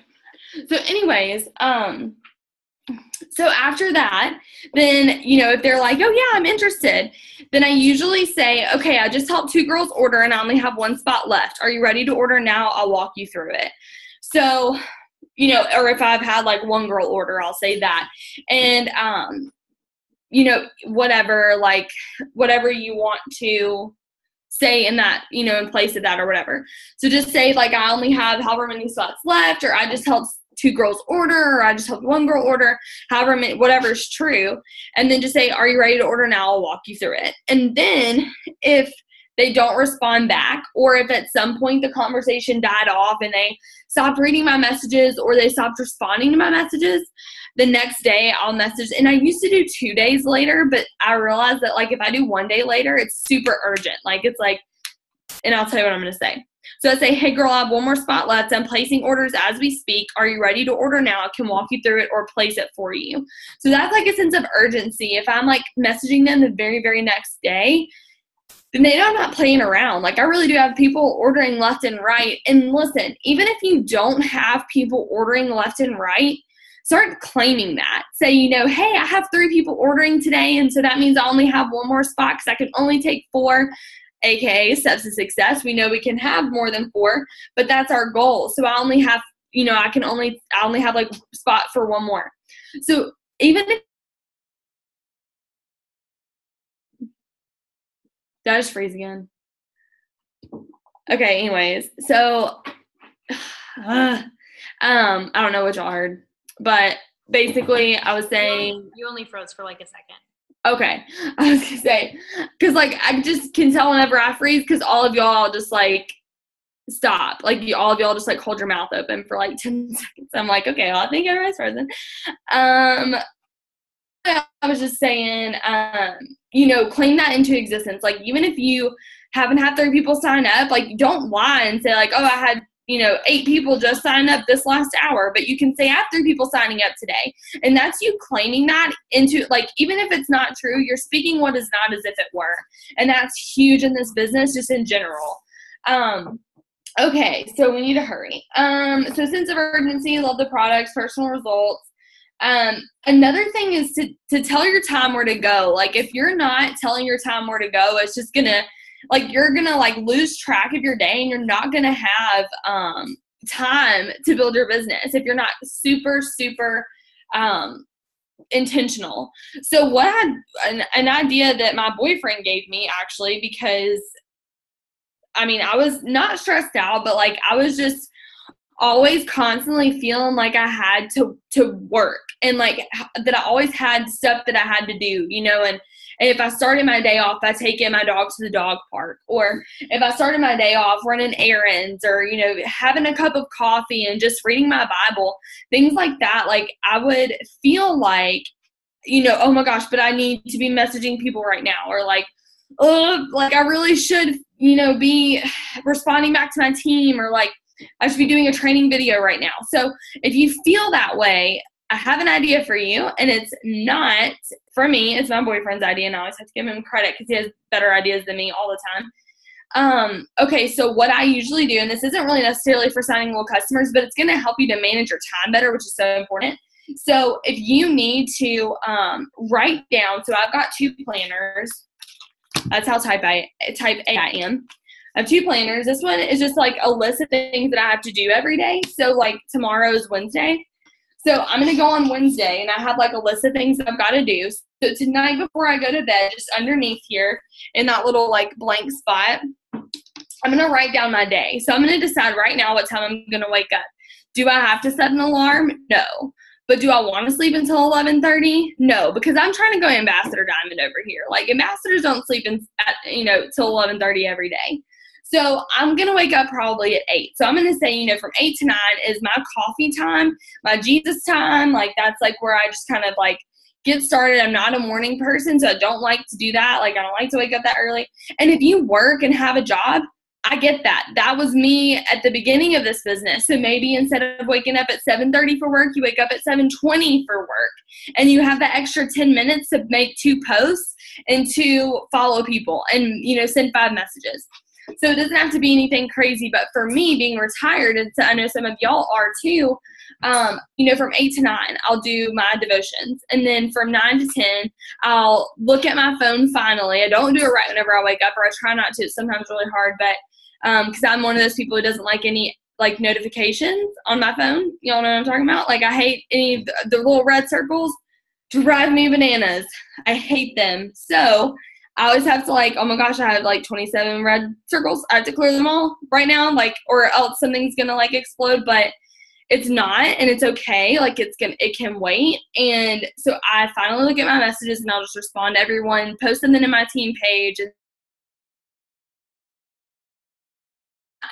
So anyways, so after that, then, you know, if they're like, oh yeah, I'm interested, then I usually say, okay, I just helped 2 girls order and I only have 1 spot left. Are you ready to order now? I'll walk you through it. So, you know, or if I've had like 1 girl order, I'll say that. And, you know, whatever you want to say in that, you know, in place of that or whatever. So just say like, I only have however many slots left, or I just helped 2 girls order, or I just helped 1 girl order, however many, whatever's true. And then just say, are you ready to order now? I'll walk you through it. And then if they don't respond back, or if at some point the conversation died off and they stopped reading my messages or they stopped responding to my messages, the next day I'll message. And I used to do 2 days later, but I realized that like if I do 1 day later, it's super urgent. Like it's like, and I'll tell you what I'm going to say. So I say, hey girl, I have 1 more spot left. I'm placing orders as we speak. Are you ready to order now? I can walk you through it or place it for you. So that's like a sense of urgency. If I'm like messaging them the very, very next day, then they know I'm not playing around. Like I really do have people ordering left and right. And listen, even if you don't have people ordering left and right, start claiming that. Say, you know, hey, I have 3 people ordering today, and so that means I only have 1 more spot because I can only take 4, aka steps to success. We know we can have more than 4, but that's our goal. So I only have, you know, I only have like spot for 1 more. So even if did I just freeze again? Okay, anyways, so I don't know what y'all heard, but basically I was saying. You only froze for like a second. Okay. I was going to say, because like I just can tell whenever I freeze because all of y'all just like stop. Like all of y'all just like hold your mouth open for like 10 seconds. I'm like, okay, well, I think everybody's frozen. I was just saying, claim that into existence. Like, even if you haven't had 30 people sign up, like, don't lie and say, like, oh, I had, 8 people just sign up this last hour. But you can say, I have 3 people signing up today. And that's you claiming that into, like, even if it's not true, you're speaking what is not as if it were. And that's huge in this business, just in general. Okay, so we need to hurry. So sense of urgency, love the products, personal results. Another thing is to tell your time where to go. Like, if you're not telling your time where to go, it's just gonna, like, you're gonna like lose track of your day and you're not gonna have time to build your business if you're not super intentional. So what an idea that my boyfriend gave me, actually, because I was not stressed out, but like I was just always constantly feeling like I had to work, and like that I always had stuff that I had to do, and if I started my day off by taking my dog to the dog park, or if I started my day off running errands, or, having a cup of coffee and just reading my Bible, things like that, like I would feel like, oh my gosh, but I need to be messaging people right now, or like, oh, like I really should, be responding back to my team, or like I should be doing a training video right now. So if you feel that way, I have an idea for you, and it's not for me. It's my boyfriend's idea, and I always have to give him credit because he has better ideas than me all the time. Okay, so what I usually do, and this isn't really necessarily for signing little customers, but it's going to help you to manage your time better, which is so important. So if you need to write down, so I've got 2 planners. That's how type A I am. I have 2 planners. This one is just like a list of things that I have to do every day. So like tomorrow is Wednesday. So I'm going to go on Wednesday, and I have like a list of things that I've got to do. So tonight before I go to bed, just underneath here in that little like blank spot, I'm going to write down my day. So I'm going to decide right now what time I'm going to wake up. Do I have to set an alarm? No. But do I want to sleep until 11:30? No, because I'm trying to go Ambassador Diamond over here. Like, ambassadors don't sleep till 11:30 every day. So I'm going to wake up probably at 8. So I'm going to say, from 8 to 9 is my coffee time, my Jesus time. Like, that's like where I just kind of like get started. I'm not a morning person, so I don't like to do that. Like, I don't like to wake up that early. And if you work and have a job, I get that. That was me at the beginning of this business. So maybe instead of waking up at 7:30 for work, you wake up at 7:20 for work. And you have that extra 10 minutes to make 2 posts and to follow people and, send 5 messages. So it doesn't have to be anything crazy. But for me, being retired, and so I know some of y'all are too, from 8 to 9, I'll do my devotions. And then from 9 to 10, I'll look at my phone finally. I don't do it right whenever I wake up, or I try not to. It's sometimes really hard, but because I'm one of those people who doesn't like any like notifications on my phone. Y'all know what I'm talking about? Like, I hate any of the little red circles. Drive me bananas. I hate them. So I always have to like, oh my gosh, I have like 27 red circles. I have to clear them all right now, like, or else something's gonna like explode. But it's not, and it's okay. Like, it can wait. And so I finally look at my messages, and I'll just respond to everyone, post something in my team page, and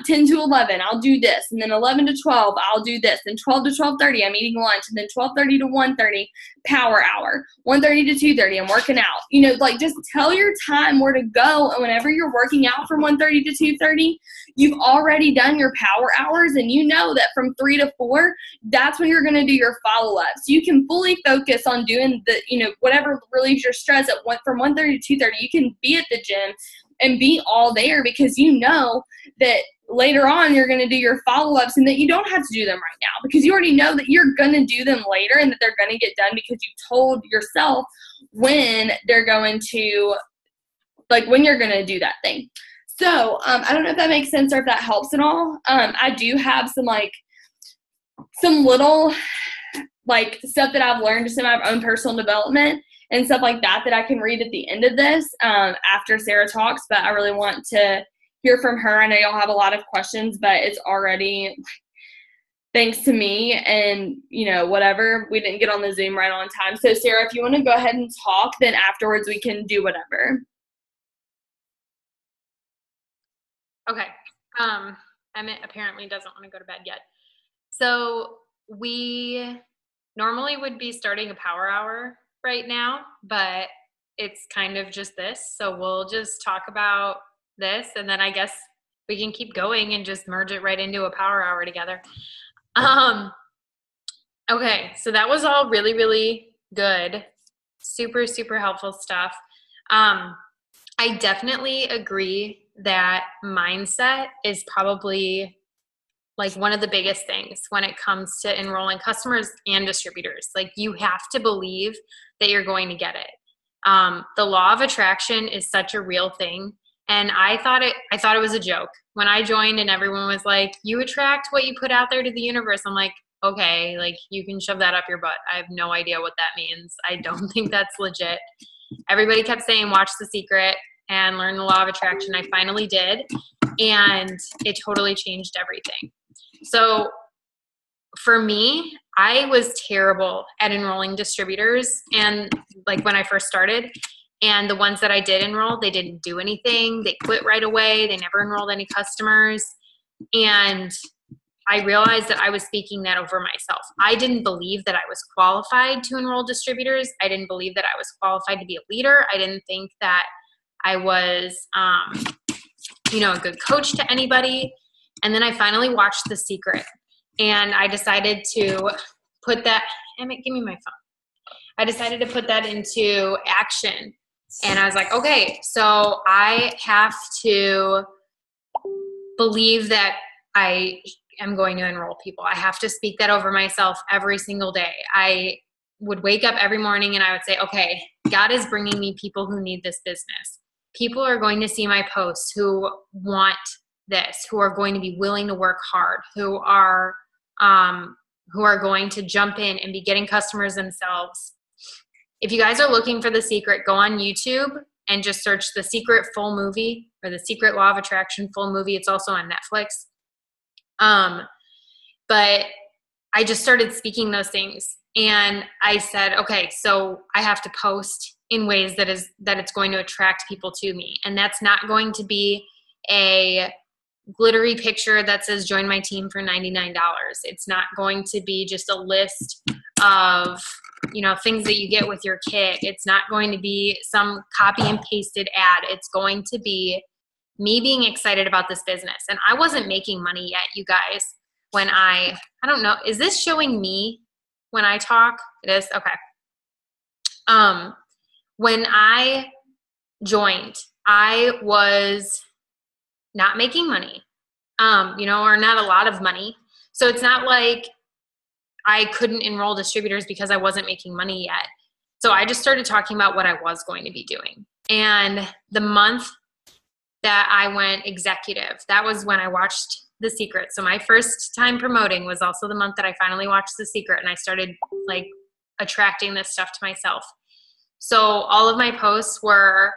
10 to 11, I'll do this. And then 11 to 12, I'll do this. And 12 to 12:30, I'm eating lunch. And then 12:30 to 1:30, power hour. 1:30 to 2:30, I'm working out. Like, just tell your time where to go. And whenever you're working out from 1:30 to 2:30, you've already done your power hours. And you know that from 3 to 4, that's when you're going to do your follow-up. So you can fully focus on doing whatever relieves your stress from 1:30 to 2:30. You can be at the gym and be all there, because you know that later on you're going to do your follow-ups, and that you don't have to do them right now, because you already know that you're going to do them later, and that they're going to get done because you told yourself when they're going to, like, when you're going to do that thing. So I don't know if that makes sense or if that helps at all. I do have some little like stuff that I've learned just in my own personal development and stuff like that I can read at the end of this after Sarah talks, but I really want to hear from her. I know y'all have a lot of questions, but it's already thanks to me and, whatever, we didn't get on the Zoom right on time. So Sarah, if you want to go ahead and talk, then afterwards we can do whatever. Okay. Emmett apparently doesn't want to go to bed yet. So we normally would be starting a power hour right now, but it's kind of just this. So we'll just talk about this, and then I guess we can keep going and just merge it right into a power hour together. Okay, so that was all really, really good. Super, super helpful stuff. I definitely agree that mindset is probably like one of the biggest things when it comes to enrolling customers and distributors. Like, you have to believe that you're going to get it. The law of attraction is such a real thing. And I thought it was a joke when I joined and everyone was like, you attract what you put out there to the universe. I'm like, okay, like, you can shove that up your butt. I have no idea what that means. I don't think that's legit. Everybody kept saying, watch The Secret and learn the law of attraction. I finally did. And it totally changed everything. So for me, I was terrible at enrolling distributors. And like when I first started, and the ones that I did enroll, they didn't do anything. They quit right away. They never enrolled any customers. And I realized that I was speaking that over myself. I didn't believe that I was qualified to enroll distributors. I didn't believe that I was qualified to be a leader. I didn't think that I was, a good coach to anybody. And then I finally watched The Secret, and I decided to put that, Emmett, give me my phone. I decided to put that into action. And I was like, okay, so I have to believe that I am going to enroll people. I have to speak that over myself every single day. I would wake up every morning and I would say, okay, God is bringing me people who need this business. People are going to see my posts who want this, who are going to be willing to work hard, who are going to jump in and be getting customers themselves. If you guys are looking for The Secret, go on YouTube and just search The Secret full movie or The Secret Law of Attraction full movie. It's also on Netflix. But I just started speaking those things, and I said, okay, so I have to post in ways that it's going to attract people to me. And that's not going to be a glittery picture that says join my team for $99. It's not going to be just a list of, things that you get with your kit. It's not going to be some copy and pasted ad. It's going to be me being excited about this business. And I wasn't making money yet, you guys, when I don't know, is this showing me when I talk? It is? Okay. When I joined, I was not making money, or not a lot of money. So it's not like I couldn't enroll distributors because I wasn't making money yet. So I just started talking about what I was going to be doing. And the month that I went executive, that was when I watched The Secret. So my first time promoting was also the month that I finally watched The Secret, and I started like attracting this stuff to myself. So all of my posts were,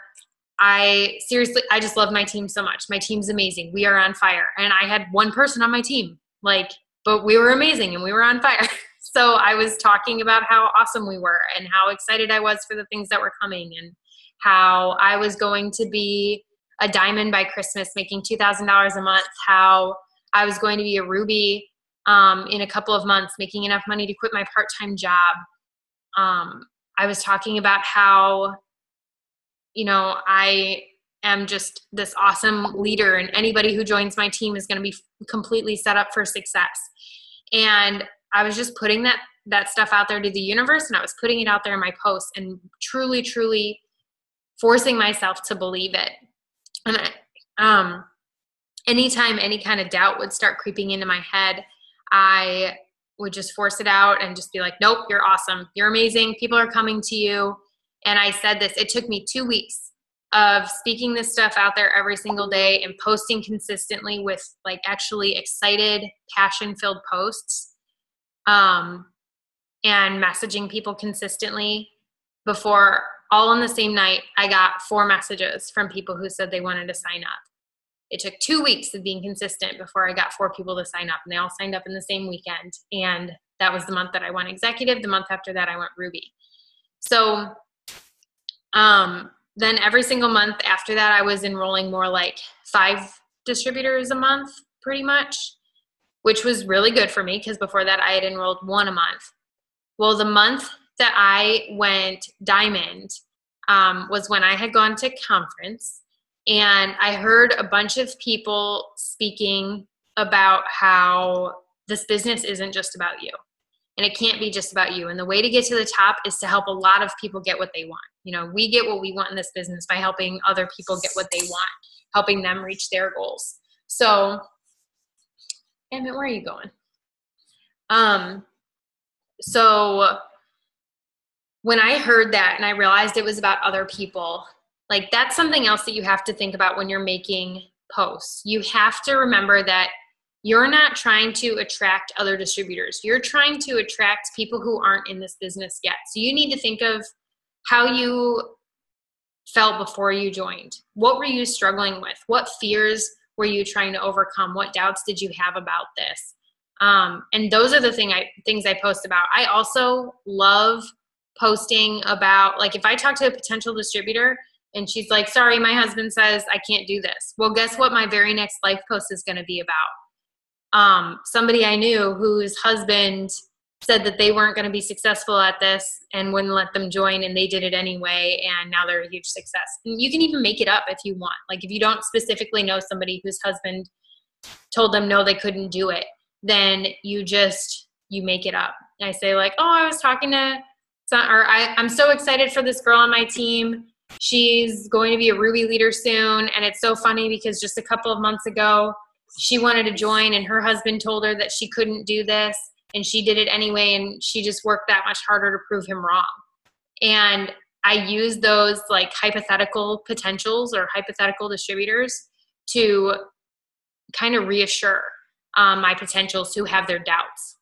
I just love my team so much. My team's amazing. We are on fire. And I had one person on my team, but we were amazing and we were on fire. So I was talking about how awesome we were and how excited I was for the things that were coming, and how I was going to be a diamond by Christmas, making $2,000 a month, how I was going to be a ruby in a couple of months, making enough money to quit my part-time job. I was talking about how, I am just this awesome leader, and anybody who joins my team is going to be completely set up for success. And I was just putting that stuff out there to the universe, and I was putting it out there in my posts and truly, truly forcing myself to believe it. And anytime any kind of doubt would start creeping into my head, I would just force it out and just be like, nope, you're awesome. You're amazing. People are coming to you. And I said this, it took me 2 weeks of speaking this stuff out there every single day and posting consistently with like actually excited, passion-filled posts, and messaging people consistently before all on the same night, I got 4 messages from people who said they wanted to sign up. It took 2 weeks of being consistent before I got 4 people to sign up, and they all signed up in the same weekend. And that was the month that I went executive. The month after that, I went Ruby. So then every single month after that, I was enrolling more like 5 distributors a month, pretty much, which was really good for me because before that I had enrolled 1 a month. Well, the month that I went diamond was when I had gone to conference, and I heard a bunch of people speaking about how this business isn't just about you. And it can't be just about you. And the way to get to the top is to help a lot of people get what they want. You know, we get what we want in this business by helping other people get what they want, helping them reach their goals. So, Emmett, where are you going? So when I heard that and I realized it was about other people, like that's something else that you have to think about when you're making posts. You have to remember that you're not trying to attract other distributors. You're trying to attract people who aren't in this business yet. So you need to think of how you felt before you joined. What were you struggling with? What fears were you trying to overcome? What doubts did you have about this? And those are the things I post about. I also love posting about, like, if I talk to a potential distributor and she's like, sorry, my husband says I can't do this. Well, guess what my very next life post is going to be about? Somebody I knew whose husband said that they weren't going to be successful at this and wouldn't let them join, and they did it anyway, and now they're a huge success. And you can even make it up if you want. Like, if you don't specifically know somebody whose husband told them no, they couldn't do it, then you make it up. And I say, like, oh, I was talking to I'm so excited for this girl on my team. She's going to be a Ruby leader soon. And it's so funny because just a couple of months ago, she wanted to join and her husband told her that she couldn't do this, and she did it anyway, and she just worked that much harder to prove him wrong. And I use those like hypothetical potentials or hypothetical distributors to kind of reassure my potentials who have their doubts.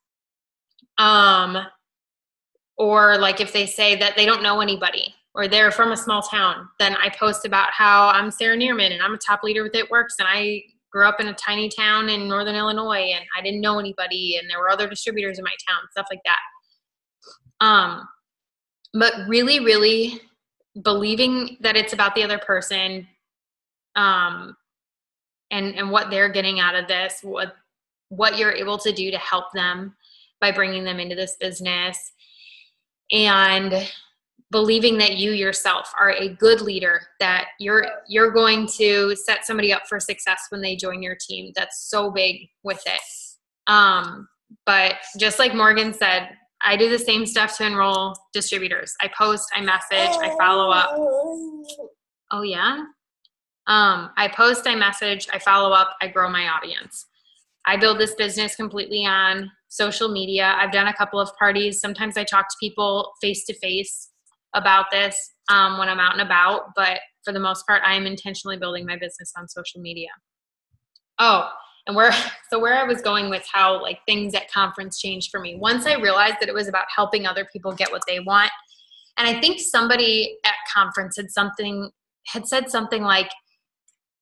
Or like if they say that they don't know anybody or they're from a small town, then I post about how I'm Sarah Niermann and I'm a top leader with It Works, and I grew up in a tiny town in Northern Illinois and I didn't know anybody and there were other distributors in my town, stuff like that. But really, really believing that it's about the other person, and what they're getting out of this, what you're able to do to help them by bringing them into this business, and believing that you yourself are a good leader, that you're going to set somebody up for success when they join your team. That's so big with it. But just like Morgan said, I do the same stuff to enroll distributors. I post, I message, I follow up. Oh yeah? I post, I message, I follow up, I grow my audience. I build this business completely on social media. I've done a couple of parties. Sometimes I talk to people face to face about this when I'm out and about, but for the most part, I am intentionally building my business on social media. Oh, and where I was going with how like things at conference changed for me. Once I realized that it was about helping other people get what they want, and I think somebody at conference had said something like,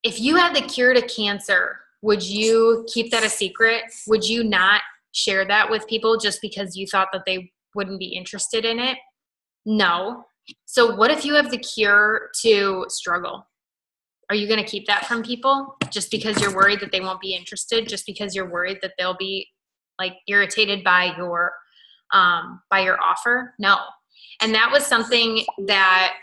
if you had the cure to cancer, would you keep that a secret? Would you not share that with people just because you thought that they wouldn't be interested in it? No. So what if you have the cure to struggle? Are you going to keep that from people just because you're worried that they won't be interested, just because you're worried that they'll be like irritated by your offer? No. And that was something that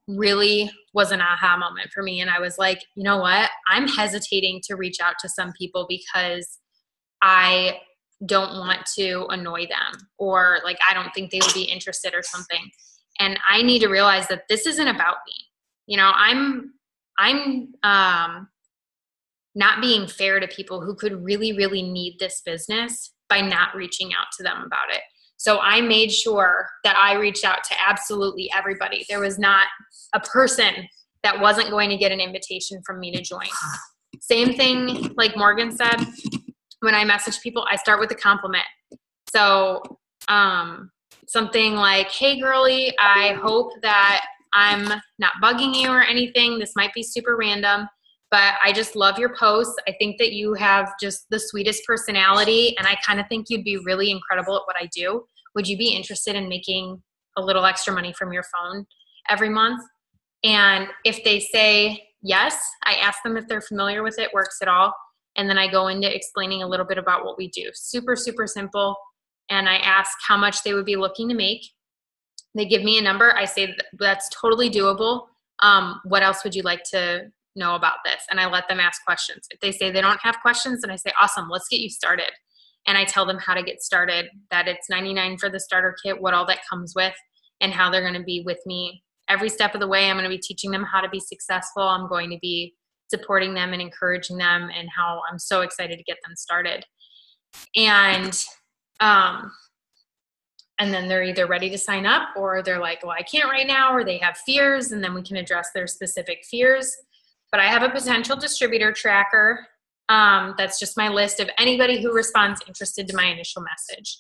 really was an aha moment for me. And I was like, you know what? I'm hesitating to reach out to some people because I don't want to annoy them, or like, I don't think they would be interested or something. And I need to realize that this isn't about me. You know, I'm not being fair to people who could really, really need this business by not reaching out to them about it. So I made sure that I reached out to absolutely everybody. There was not a person that wasn't going to get an invitation from me to join. Same thing, like Morgan said, when I message people, I start with a compliment. So something like, hey girly, I hope that I'm not bugging you or anything. This might be super random, but I just love your posts. I think that you have just the sweetest personality, and I kind of think you'd be really incredible at what I do. Would you be interested in making a little extra money from your phone every month? And if they say yes, I ask them if they're familiar with it, works at all. And then I go into explaining a little bit about what we do. Super, super simple. And I ask how much they would be looking to make. They give me a number. I say that's totally doable. What else would you like to know about this? And I let them ask questions. If they say they don't have questions, then I say, awesome, let's get you started. And I tell them how to get started, that it's $99 for the starter kit, what all that comes with, and how they're going to be with me every step of the way. I'm going to be teaching them how to be successful. I'm going to be supporting them and encouraging them, and how I'm so excited to get them started. And then they're either ready to sign up, or they're like, well, I can't right now, or they have fears, and then we can address their specific fears. But I have a potential distributor tracker. That's just my list of anybody who responds interested to my initial message.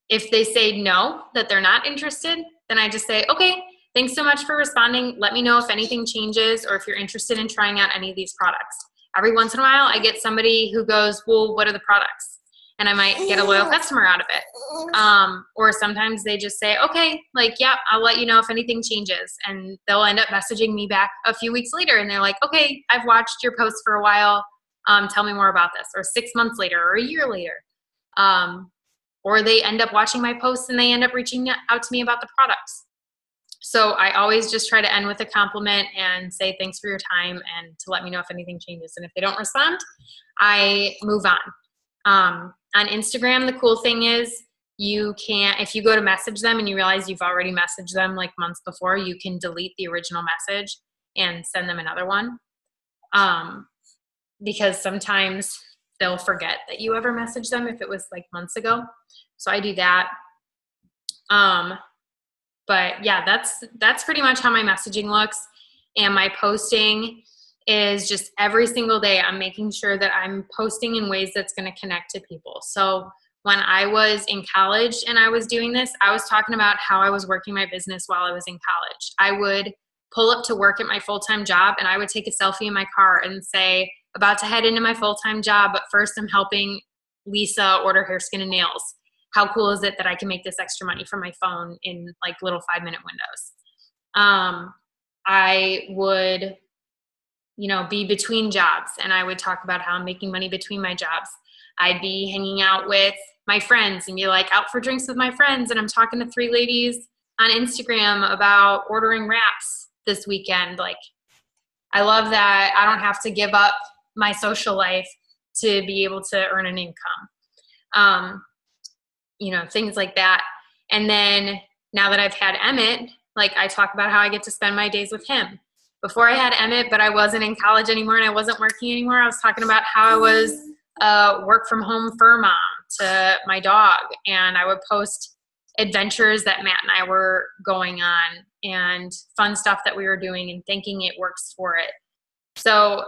If they say no, that they're not interested, then I just say, okay, thanks so much for responding. Let me know if anything changes, or if you're interested in trying out any of these products. Every once in a while, I get somebody who goes, well, what are the products? And I might get a loyal customer out of it. Or sometimes they just say, okay, like, yeah, I'll let you know if anything changes. And they'll end up messaging me back a few weeks later, and they're like, okay, I've watched your posts for a while. Tell me more about this. Or 6 months later, or a year later. Or they end up watching my posts and they end up reaching out to me about the products. So I always just try to end with a compliment and say thanks for your time, and to let me know if anything changes. And if they don't respond, I move on. On Instagram, the cool thing is you can, if you go to message them and you realize you've already messaged them like months before, you can delete the original message and send them another one. Because sometimes they'll forget that you ever messaged them if it was like months ago. So I do that. But yeah, that's pretty much how my messaging looks. And my posting is just every single day I'm making sure that I'm posting in ways that's going to connect to people. So when I was in college and I was doing this, I was talking about how I was working my business while I was in college. I would pull up to work at my full-time job, and I would take a selfie in my car and say, about to head into my full-time job, but first I'm helping Lisa order hair, skin, and nails. How cool is it that I can make this extra money from my phone in like little 5-minute windows? I would, be between jobs, and I would talk about how I'm making money between my jobs. I'd be hanging out with my friends and be like, out for drinks with my friends, and I'm talking to 3 ladies on Instagram about ordering wraps this weekend. Like, I love that I don't have to give up my social life to be able to earn an income. Things like that. And then now that I've had Emmett, like, I talk about how I get to spend my days with him. Before I had Emmett, but I wasn't in college anymore and I wasn't working anymore, I was talking about how I was a work from home fur mom to my dog. And I would post adventures that Matt and I were going on and fun stuff that we were doing and thinking it works for it. So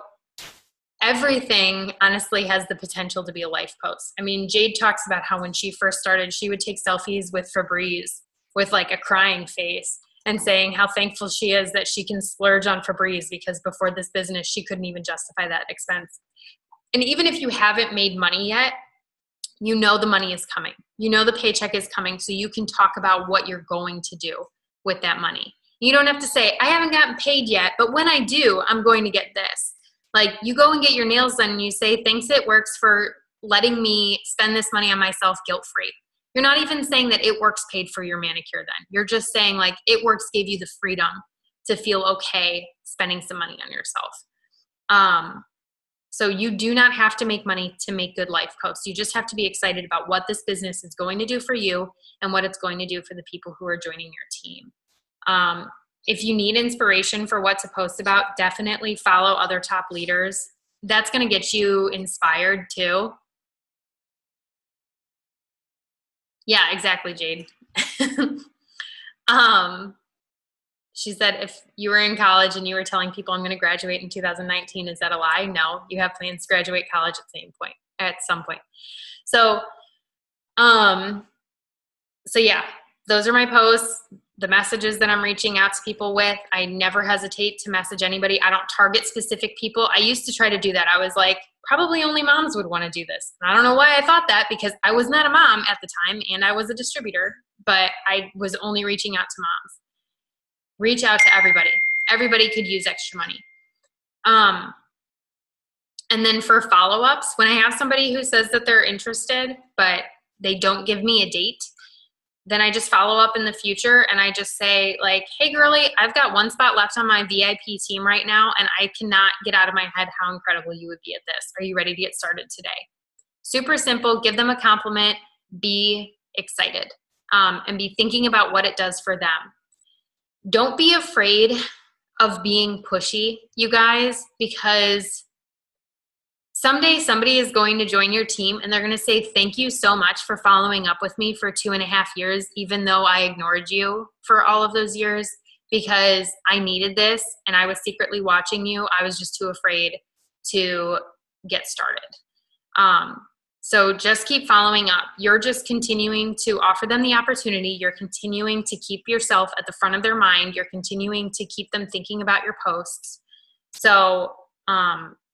everything honestly has the potential to be a life post. I mean, Jade talks about how when she first started, she would take selfies with Febreze with like a crying face and saying how thankful she is that she can splurge on Febreze, because before this business, she couldn't even justify that expense. And even if you haven't made money yet, the money is coming. The paycheck is coming, so you can talk about what you're going to do with that money. You don't have to say, I haven't gotten paid yet, but when I do, I'm going to get this. Like, you go and get your nails done and you say, thanks, It Works, for letting me spend this money on myself guilt-free. You're not even saying that It Works paid for your manicure then. You're just saying, like, It Works gave you the freedom to feel okay spending some money on yourself. So you do not have to make money to make good life posts. You just have to be excited about what this business is going to do for you and what it's going to do for the people who are joining your team. If you need inspiration for what to post about, definitely follow other top leaders. That's going to get you inspired too. Yeah, exactly, Jade. She said, if you were in college and you were telling people I'm going to graduate in 2019, is that a lie? No, you have plans to graduate college at some point. So yeah, those are my posts. the messages that I'm reaching out to people with. I never hesitate to message anybody. I don't target specific people. I used to try to do that. I was like, probably only moms would want to do this. And I don't know why I thought that, because I was not a mom at the time and I was a distributor, but I was only reaching out to moms. Reach out to everybody. Everybody could use extra money. And then for follow-ups, when I have somebody who says that they're interested, but they don't give me a date, then I just follow up in the future and I just say like, hey girlie, I've got one spot left on my VIP team right now and I cannot get out of my head how incredible you would be at this. Are you ready to get started today? Super simple. Give them a compliment. Be excited, and be thinking about what it does for them. Don't be afraid of being pushy, you guys, because someday somebody is going to join your team and they're going to say, thank you so much for following up with me for 2.5 years, even though I ignored you for all of those years, because I needed this and I was secretly watching you. I was just too afraid to get started. So just keep following up. You're just continuing to offer them the opportunity. You're continuing to keep yourself at the front of their mind. You're continuing to keep them thinking about your posts. So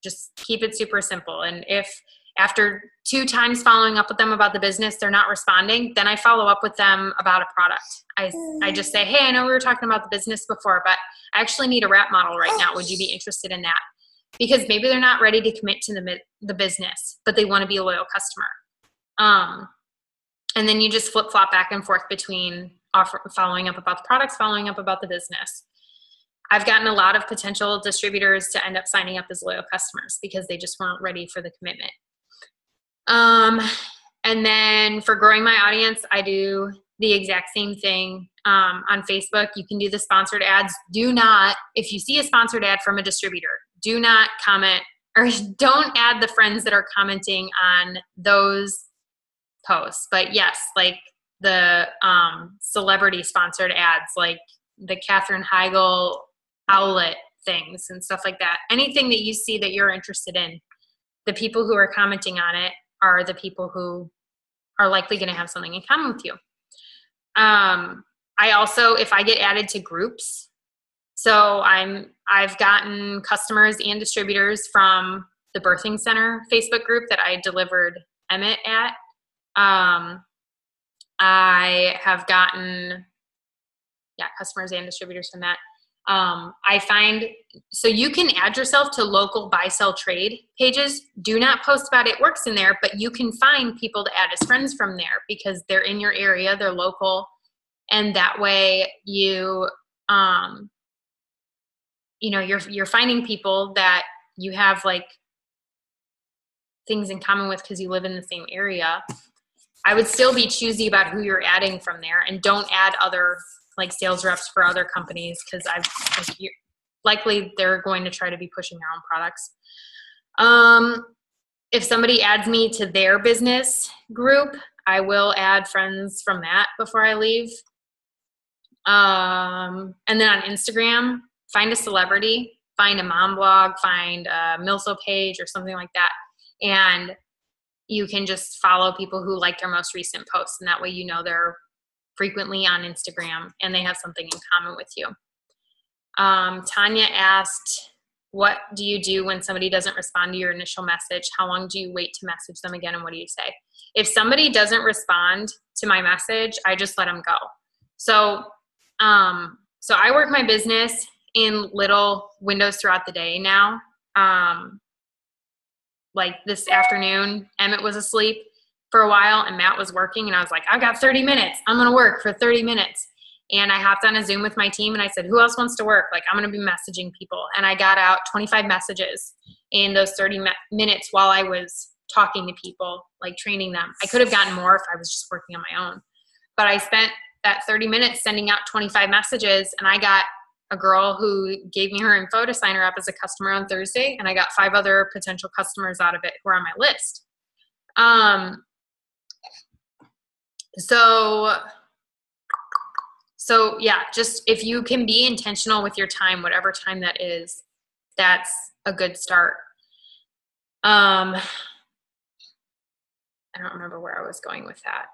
just keep it super simple. And if after 2 times following up with them about the business, they're not responding, then I follow up with them about a product. I just say, hey, I know we were talking about the business before, but I actually need a wrap model right now. Would you be interested in that? Because maybe they're not ready to commit to the business, but they want to be a loyal customer. And then you just flip-flop back and forth between following up about the products, following up about the business. I've gotten a lot of potential distributors to end up signing up as loyal customers because they just weren't ready for the commitment. And then for growing my audience, I do the exact same thing. On Facebook, you can do the sponsored ads. Do not, if you see a sponsored ad from a distributor, do not comment or don't add the friends that are commenting on those posts. But yes, like the celebrity sponsored ads, like the Katherine Heigl Owlet things and stuff like that. Anything that you see that you're interested in, the people who are commenting on it are the people who are likely going to have something in common with you. I also, if I get added to groups, so I've gotten customers and distributors from the Birthing Center Facebook group that I delivered Emmett at. I have gotten, customers and distributors from that. I find, so you can add yourself to local buy, sell, trade pages. Do not post about it works in there, but you can find people to add as friends from there because they're in your area, they're local. And that way you're finding people that you have like things in common with because you live in the same area. I would still be choosy about who you're adding from there, and don't add other like sales reps for other companies because likely they're going to try to be pushing their own products. If somebody adds me to their business group, I will add friends from that before I leave. And then on Instagram, find a celebrity, find a mom blog, find a Milso page or something like that. And you can just follow people who like their most recent posts. And that way, you know, they're frequently on Instagram and they have something in common with you. Tanya asked, what do you do when somebody doesn't respond to your initial message? How long do you wait to message them again? And what do you say? If somebody doesn't respond to my message, I just let them go. So I work my business in little windows throughout the day now. Like this afternoon, Emmett was asleep for a while and Matt was working, and I was like, I've got 30 minutes. I'm going to work for 30 minutes. And I hopped on a Zoom with my team and I said, who else wants to work? Like, I'm going to be messaging people. And I got out 25 messages in those 30 minutes while I was talking to people, like training them. I could have gotten more if I was just working on my own. But I spent that 30 minutes sending out 25 messages, and I got a girl who gave me her info to sign her up as a customer on Thursday, and I got 5 other potential customers out of it who are on my list. So yeah, just if you can be intentional with your time, whatever time that is, that's a good start. I don't remember where I was going with that.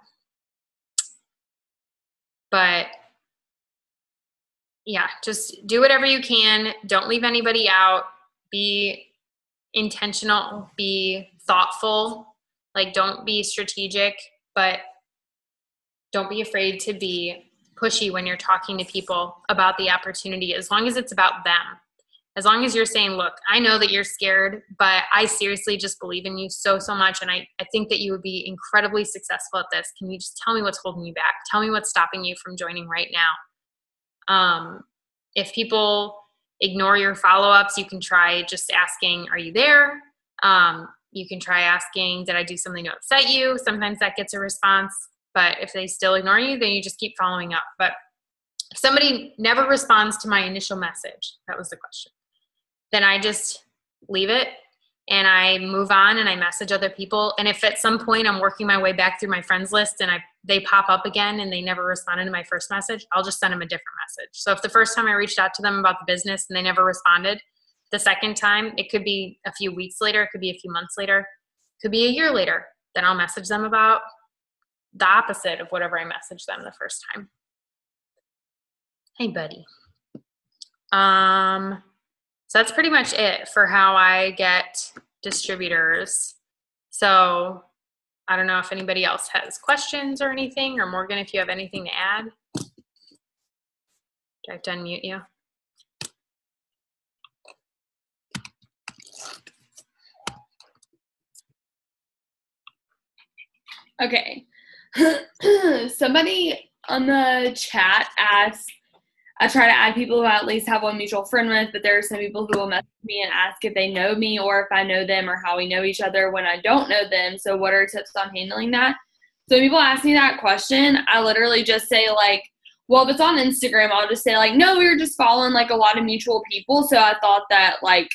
But yeah, just do whatever you can. Don't leave anybody out. Be intentional, be thoughtful. Like, don't be strategic, but don't be afraid to be pushy when you're talking to people about the opportunity, as long as it's about them. As long as you're saying, look, I know that you're scared, but I seriously just believe in you so much. And I think that you would be incredibly successful at this. Can you just tell me what's holding you back? Tell me what's stopping you from joining right now. If people ignore your follow-ups, you can try just asking, are you there? You can try asking, did I do something to upset you? Sometimes that gets a response. But if they still ignore you, then you just keep following up. But if somebody never responds to my initial message, that was the question, then I just leave it and I move on and I message other people. And if at some point I'm working my way back through my friends list and they pop up again and they never responded to my first message, I'll just send them a different message. So if the first time I reached out to them about the business and they never responded, the second time, it could be a few weeks later, it could be a few months later, it could be a year later, then I'll message them about the opposite of whatever I messaged them the first time. Hey, buddy. So that's pretty much it for how I get distributors. So I don't know if anybody else has questions or anything, or Morgan, if you have anything to add. Do I have to unmute you? Okay. Somebody on the chat asked, I try to add people who I at least have one mutual friend with, but there are some people who will message me and ask if they know me or if I know them or how we know each other when I don't know them. So what are tips on handling that? So when people ask me that question, I literally just say, like, well, if it's on Instagram, I'll just say, like, no, we were just following, like, a lot of mutual people. So I thought that, like,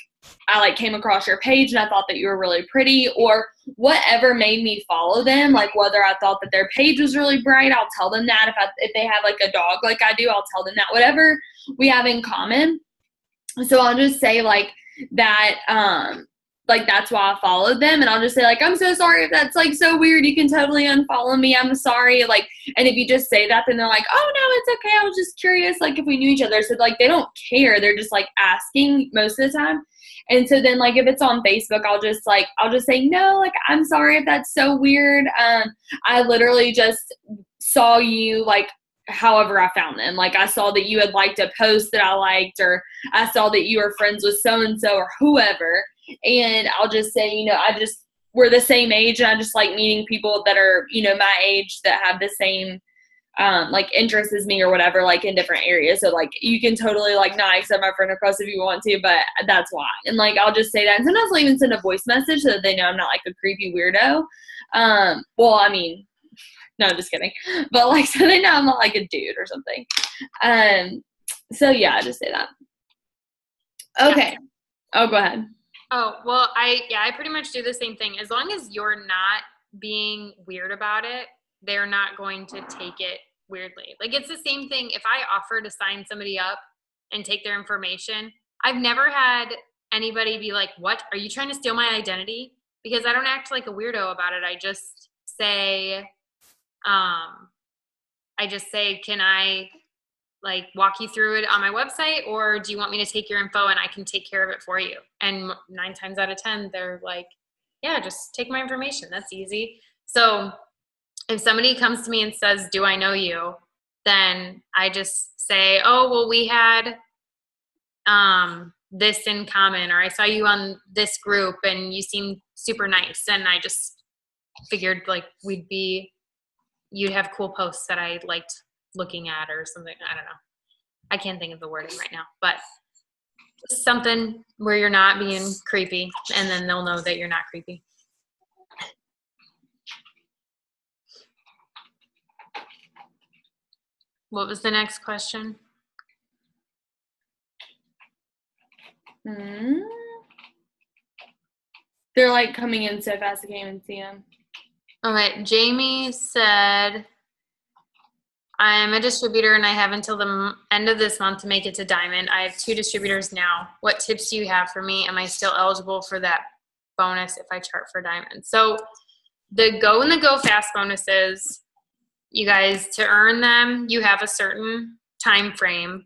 I, like, came across your page and I thought that you were really pretty, or whatever made me follow them. Like, whether I thought that their page was really bright, I'll tell them that. If they have, like, a dog like I do, I'll tell them that. Whatever we have in common. So I'll just say, like, that, like, that's why I followed them. And I'll just say, like, I'm so sorry if that's, like, so weird. You can totally unfollow me. I'm sorry. Like, and if you just say that, then they're like, oh, no, it's okay. I was just curious, like, if we knew each other. So, like, they don't care. They're just, like, asking most of the time. And so then, like, if it's on Facebook, I'll just say, no, like, I'm sorry if that's so weird. I literally just saw you, like, however I found them. Like, I saw that you had liked a post that I liked, or I saw that you were friends with so-and-so or whoever. And I'll just say, you know, we're the same age, and I just like meeting people that are, you know, my age that have the same, like, interests as me or whatever, like, in different areas. So, like, you can totally, like, not accept my friend request if you want to, but that's why. And, like, I'll just say that. And sometimes I'll even send a voice message so that they know I'm not, like, a creepy weirdo. Well, I mean, no, just kidding. But, like, so they know I'm not, like, a dude or something. So, yeah, I just say that. Okay. Oh, go ahead. Oh, well, I pretty much do the same thing. As long as you're not being weird about it, they're not going to take it weirdly. Like, it's the same thing if I offer to sign somebody up and take their information. I've never had anybody be like, what? Are you trying to steal my identity? Because I don't act like a weirdo about it. I just say, can I, like, walk you through it on my website, or do you want me to take your info and I can take care of it for you? And 9 times out of 10, they're like, yeah, just take my information. That's easy. So if somebody comes to me and says, do I know you? Then I just say, oh, well, we had this in common, or I saw you on this group and you seem super nice. And I just figured, like, you'd have cool posts that I liked looking at or something. I don't know. I can't think of the wording right now, but something where you're not being creepy, and then they'll know that you're not creepy. What was the next question? They're, like, coming in so fast I can't even see them. All right. Jamie said, I'm a distributor and I have until the end of this month to make it to Diamond. I have 2 distributors now. What tips do you have for me? Am I still eligible for that bonus if I chart for Diamond? So the Go and the Go Fast bonuses, you guys, to earn them, you have a certain time frame.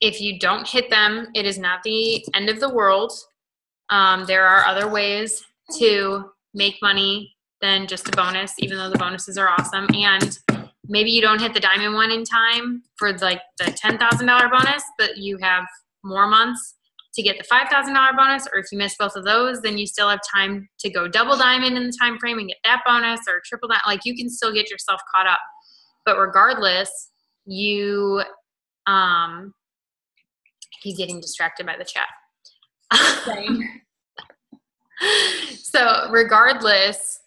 If you don't hit them, it is not the end of the world. There are other ways to make money than just a bonus, even though the bonuses are awesome. And maybe you don't hit the diamond one in time for like the $10,000 bonus, but you have more months to get the $5,000 bonus. Or if you miss both of those, then you still have time to go double diamond in the time frame and get that bonus, or triple diamond. Like, you can still get yourself caught up. But regardless, you he's getting distracted by the chat. So regardless,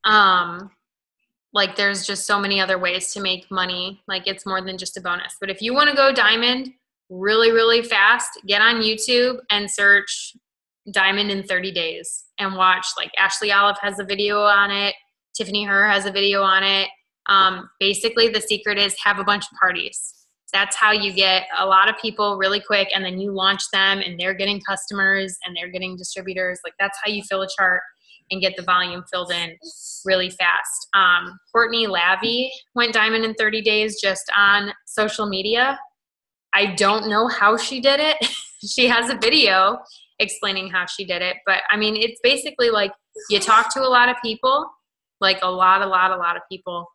like, there's just so many other ways to make money. Like, it's more than just a bonus. But if you want to go diamond really, really fast, get on YouTube and search diamond in 30 days and watch. Like, Ashley Olive has a video on it. Tiffany Herr has a video on it. Basically, the secret is have a bunch of parties. That's how you get a lot of people really quick, and then you launch them, and they're getting customers, and they're getting distributors. Like, that's how you fill a chart and get the volume filled in really fast. Courtney Lavey went diamond in 30 days just on social media. I don't know how she did it. She has a video explaining how she did it. But, I mean, it's basically like you talk to a lot of people, like a lot of people,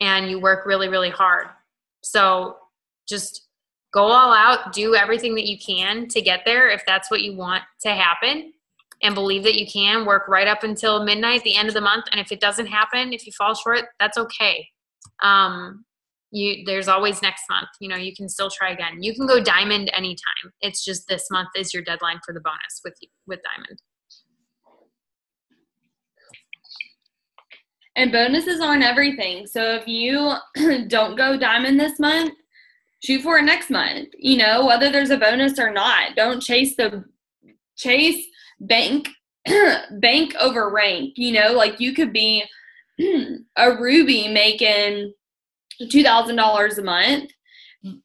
and you work really, really hard. So just go all out, do everything that you can to get there if that's what you want to happen, and believe that you can. Work right up until midnight, the end of the month, and if it doesn't happen, if you fall short, that's okay. There's always next month. You know, you can still try again. You can go diamond anytime. It's just this month is your deadline for the bonus with diamond. And bonuses aren't everything. So if you don't go diamond this month, shoot for it next month. You know, whether there's a bonus or not. Don't chase bank over rank. You know, like, you could be a Ruby making $2,000 a month.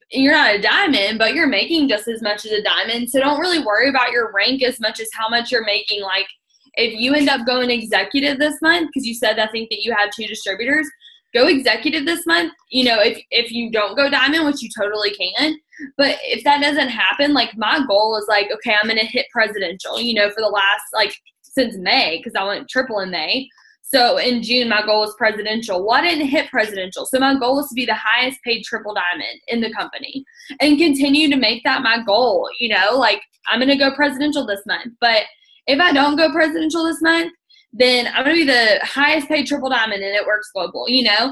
You're not a diamond, but you're making just as much as a diamond. So don't really worry about your rank as much as how much you're making. Like, if you end up going executive this month, because you said, I think, that you had 2 distributors, go executive this month. You know, if you don't go diamond, which you totally can, but if that doesn't happen, like, my goal is like, okay, I'm going to hit presidential, you know, for the last, like, since May, because I went triple in May. So in June, my goal was presidential. Well, I didn't hit presidential. So my goal was to be the highest paid triple diamond in the company and continue to make that my goal. You know, like, I'm going to go presidential this month, but if I don't go presidential this month, then I'm going to be the highest paid triple diamond in It Works Global, you know?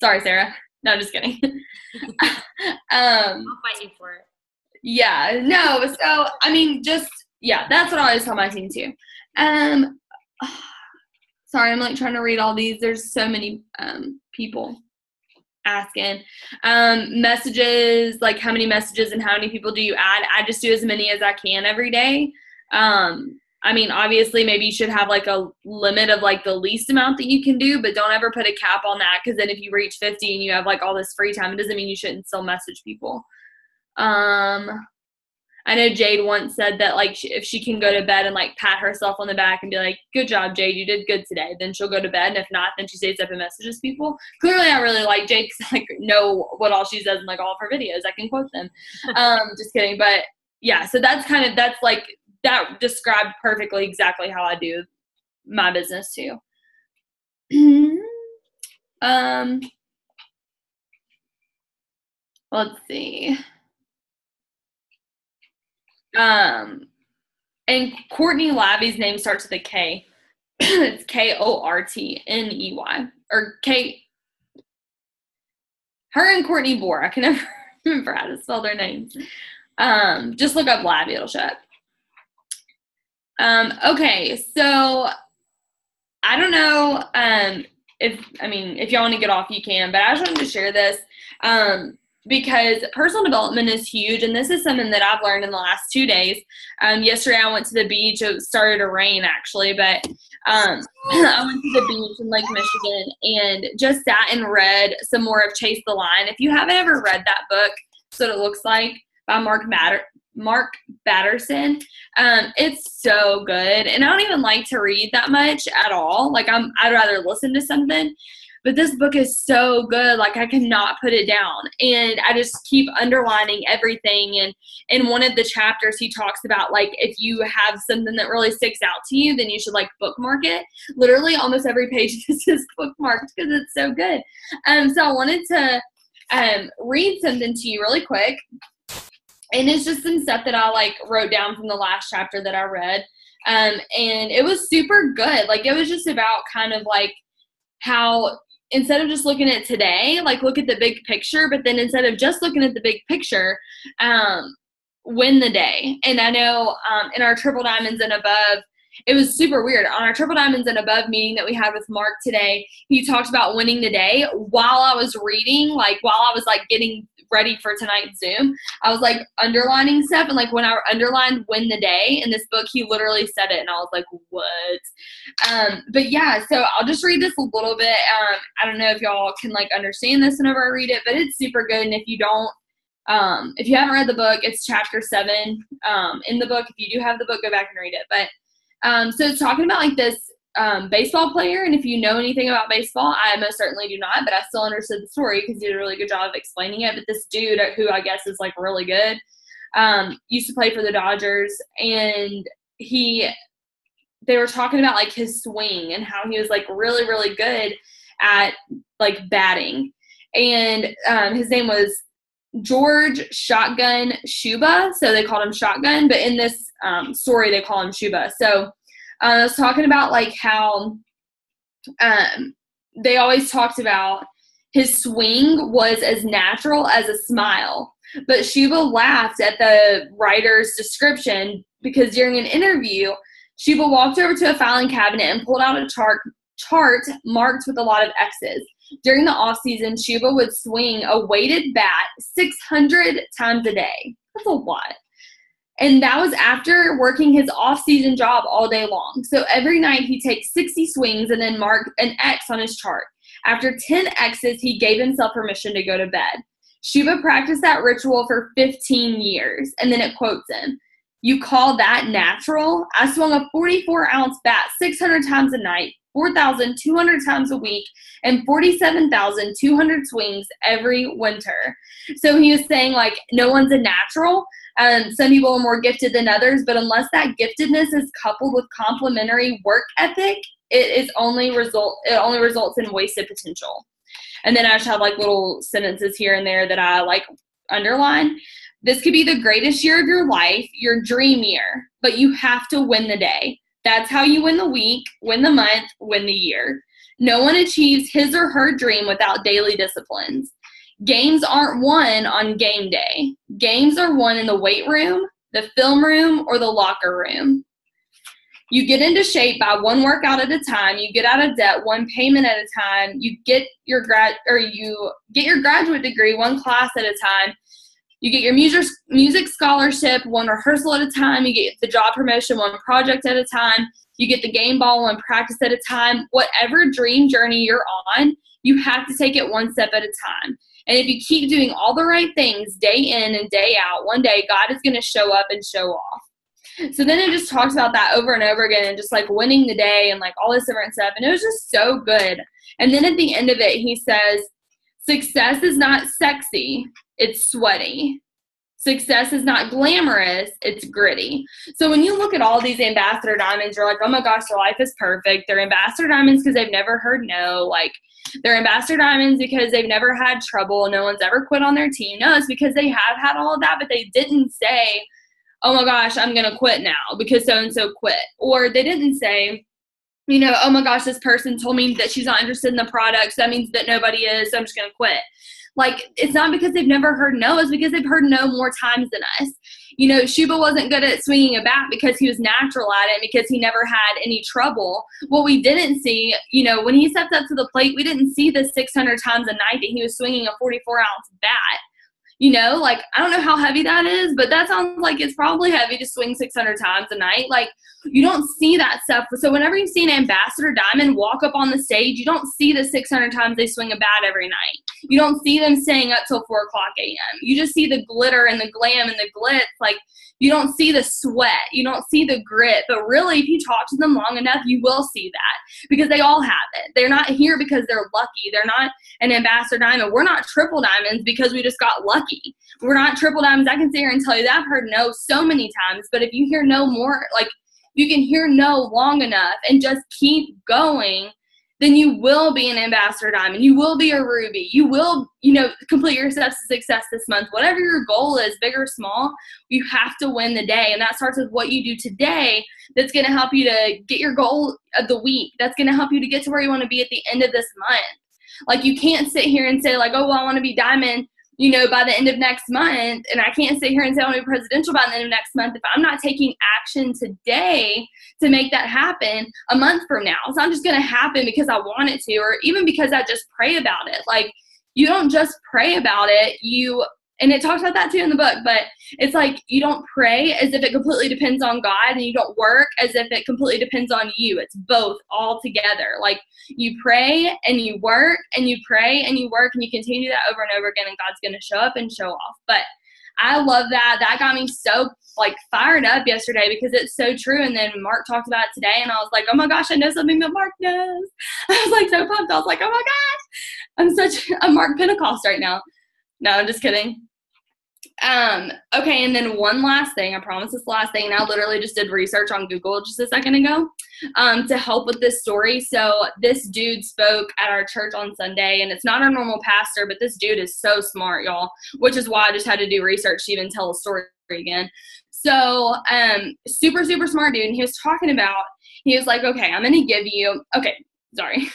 Sorry, Sarah. No, I'm just kidding. I'll fight you for it. Yeah, no. So, I mean, that's what I always tell my team too. Sorry, I'm like trying to read all these. There's so many people asking. Messages, like, how many messages and how many people do you add? I just do as many as I can every day. I mean, obviously, maybe you should have like a limit of like the least amount that you can do, but don't ever put a cap on that, because then if you reach 50 and you have like all this free time, it doesn't mean you shouldn't still message people. I know Jade once said that, like, if she can go to bed and like pat herself on the back and be like, good job, Jade, you did good today, then she'll go to bed. And if not, then she stays up and messages people. Clearly, I really like Jade because I like, know what all she says in like all of her videos. I can quote them. Just kidding. But yeah, so that's like, that described perfectly exactly how I do my business too. Let's see. And Courtney Lavey's name starts with a K. It's Kortney, or K. Her and Courtney Bohr. I can never remember how to spell their names. Just look up Lavey, it'll show up. Okay, so I don't know if y'all want to get off, you can, but I just wanted to share this because personal development is huge, and this is something that I've learned in the last 2 days. Yesterday I went to the beach. It started to rain, actually, but I went to the beach in Lake Michigan and just sat and read some more of Chase the Line. If you haven't ever read that book, That's What It Looks Like, by Mark Batterson. It's so good, and I don't even like to read that much at all. Like I'd rather listen to something. but this book is so good. Like, I cannot put it down. And I just keep underlining everything. And in one of the chapters, he talks about, like, if you have something that really sticks out to you, then you should, like, bookmark it. Literally almost every page is just bookmarked because it's so good. So I wanted to read something to you really quick. And it's just some stuff that I, like, wrote down from the last chapter that I read. And it was super good. Like, it was just about kind of, like, how instead of just looking at today, like, look at the big picture, but then instead of just looking at the big picture, win the day. And I know in our Triple Diamonds and Above, it was super weird. On our Triple Diamonds and Above meeting that we had with Mark today, he talked about winning the day while I was reading, like, while I was, like, getting ready for tonight's Zoom. I was, like, underlining stuff, and, like, when I underlined win the day in this book, he literally said it, and I was like, what? But yeah, so I'll just read this a little bit. I don't know if y'all can, like, understand this whenever I read it, but it's super good. And if you don't, if you haven't read the book, it's chapter 7 in the book. If you do have the book, go back and read it. But so it's talking about, like, this baseball player, and if you know anything about baseball, I most certainly do not, but I still understood the story because he did a really good job of explaining it. But this dude, who I guess is, like, really good, used to play for the Dodgers, and they were talking about, like, his swing and how he was, like, really, really good at, like, batting. And his name was George Shotgun Shuba, so they called him Shotgun, but in this story they call him Shuba. So I was talking about, like, how they always talked about his swing was as natural as a smile. But Shuba laughed at the writer's description because during an interview, Shuba walked over to a filing cabinet and pulled out a chart marked with a lot of X's. During the off season, Shuba would swing a weighted bat 600 times a day. That's a lot. And that was after working his off-season job all day long. So every night he'd take 60 swings and then mark an X on his chart. After 10 X's, he gave himself permission to go to bed. Shuba practiced that ritual for 15 years. And then it quotes him, "You call that natural? I swung a 44-ounce bat 600 times a night, 4,200 times a week, and 47,200 swings every winter." So he was saying, like, no one's a natural. Some people are more gifted than others, but unless that giftedness is coupled with complementary work ethic, it only results in wasted potential. And then I just have, like, little sentences here and there that I, like, underline. This could be the greatest year of your life, your dream year, but you have to win the day. That's how you win the week, win the month, win the year. No one achieves his or her dream without daily disciplines. Games aren't won on game day. Games are won in the weight room, the film room, or the locker room. You get into shape by one workout at a time. You get out of debt one payment at a time. You get your graduate degree one class at a time. You get your music scholarship one rehearsal at a time. You get the job promotion one project at a time. You get the game ball one practice at a time. Whatever dream journey you're on, you have to take it one step at a time. And if you keep doing all the right things day in and day out, one day God is going to show up and show off. So then it just talks about that over and over again and just, like, winning the day and, like, all this different stuff. And it was just so good. And then at the end of it, he says, success is not sexy, it's sweaty. Success is not glamorous, it's gritty. So when you look at all these ambassador diamonds, you're like, oh my gosh, their life is perfect. They're ambassador diamonds because they've never heard no. Like, they're ambassador diamonds because they've never had trouble. No one's ever quit on their team. No, it's because they have had all of that, but they didn't say, oh my gosh, I'm going to quit now because so-and-so quit. Or they didn't say, you know, oh my gosh, this person told me that she's not interested in the product, so that means that nobody is, so I'm just going to quit. Like, it's not because they've never heard no, it's because they've heard no more times than us. You know, Shuba wasn't good at swinging a bat because he was natural at it, because he never had any trouble. What we didn't see, you know, when he stepped up to the plate, we didn't see the 600 times a night that he was swinging a 44-ounce bat. You know, like, I don't know how heavy that is, but that sounds like it's probably heavy to swing 600 times a night. Like, you don't see that stuff. So whenever you see an ambassador diamond walk up on the stage, you don't see the 600 times they swing a bat every night. You don't see them staying up till 4 o'clock a.m. You just see the glitter and the glam and the glitz. Like, you don't see the sweat. You don't see the grit. But really, if you talk to them long enough, you will see that, because they all have it. They're not here because they're lucky. They're not an ambassador diamond. We're not triple diamonds because we just got lucky. We're not triple diamonds. I can sit here and tell you that I've heard no so many times. But if you hear no more, like, you can hear no long enough and just keep going, then you will be an ambassador diamond. You will be a ruby. You will, complete your steps to success this month. Whatever your goal is, big or small, you have to win the day. And that starts with what you do today that's going to help you to get your goal of the week. That's going to help you to get to where you want to be at the end of this month. Like, you can't sit here and say, like, oh, well, I want to be diamond, by the end of next month. And I can't sit here and say I want to be presidential by the end of next month if I'm not taking action today to make that happen a month from now. It's not just going to happen because I want it to, or even because I just pray about it. Like, you don't just pray about it. And it talks about that too in the book, but it's like, you don't pray as if it completely depends on God, and you don't work as if it completely depends on you. It's both all together. Like, you pray and you work, and you pray and you work, and you continue that over and over again, and God's going to show up and show off. But I love that. That got me so fired up yesterday, because it's so true. And then Mark talked about it today, and I was like, oh my gosh, I know something that Mark knows. I was so pumped. I was like, oh my gosh, I'm such a Mark Pentecost right now. No, I'm just kidding. Okay, and then one last thing. I promise this last thing. And I literally just did research on Google just a second ago to help with this story. So this dude spoke at our church on Sunday, and it's not our normal pastor, but this dude is so smart, y'all, which is why I just had to do research to even tell a story again. So super, super smart dude. And he was like, okay, I'm going to give you, okay, sorry.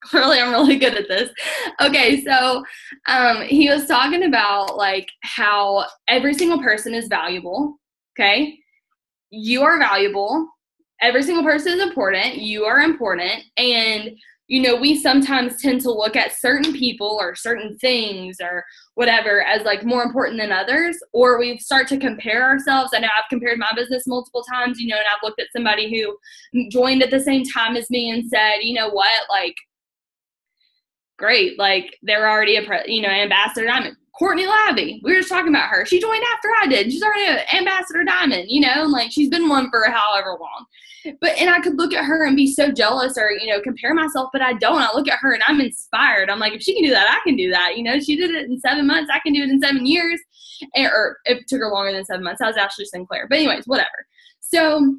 Clearly, I'm really good at this. Okay, so he was talking about how every single person is valuable. Okay, you are valuable. Every single person is important. You are important, and we sometimes tend to look at certain people or certain things or whatever as more important than others, or we start to compare ourselves. I know I've compared my business multiple times, and I've looked at somebody who joined at the same time as me and said, you know what, great, they're already ambassador diamond. Courtney Labby, we were just talking about her. She joined after I did. She's already an ambassador diamond, and she's been one for however long. And I could look at her and be so jealous or, compare myself, but I don't. I look at her and I'm inspired. I'm like, if she can do that, I can do that. She did it in 7 months. I can do it in 7 years. Or it took her longer than 7 months. That was Ashley Sinclair. But anyways, whatever. So,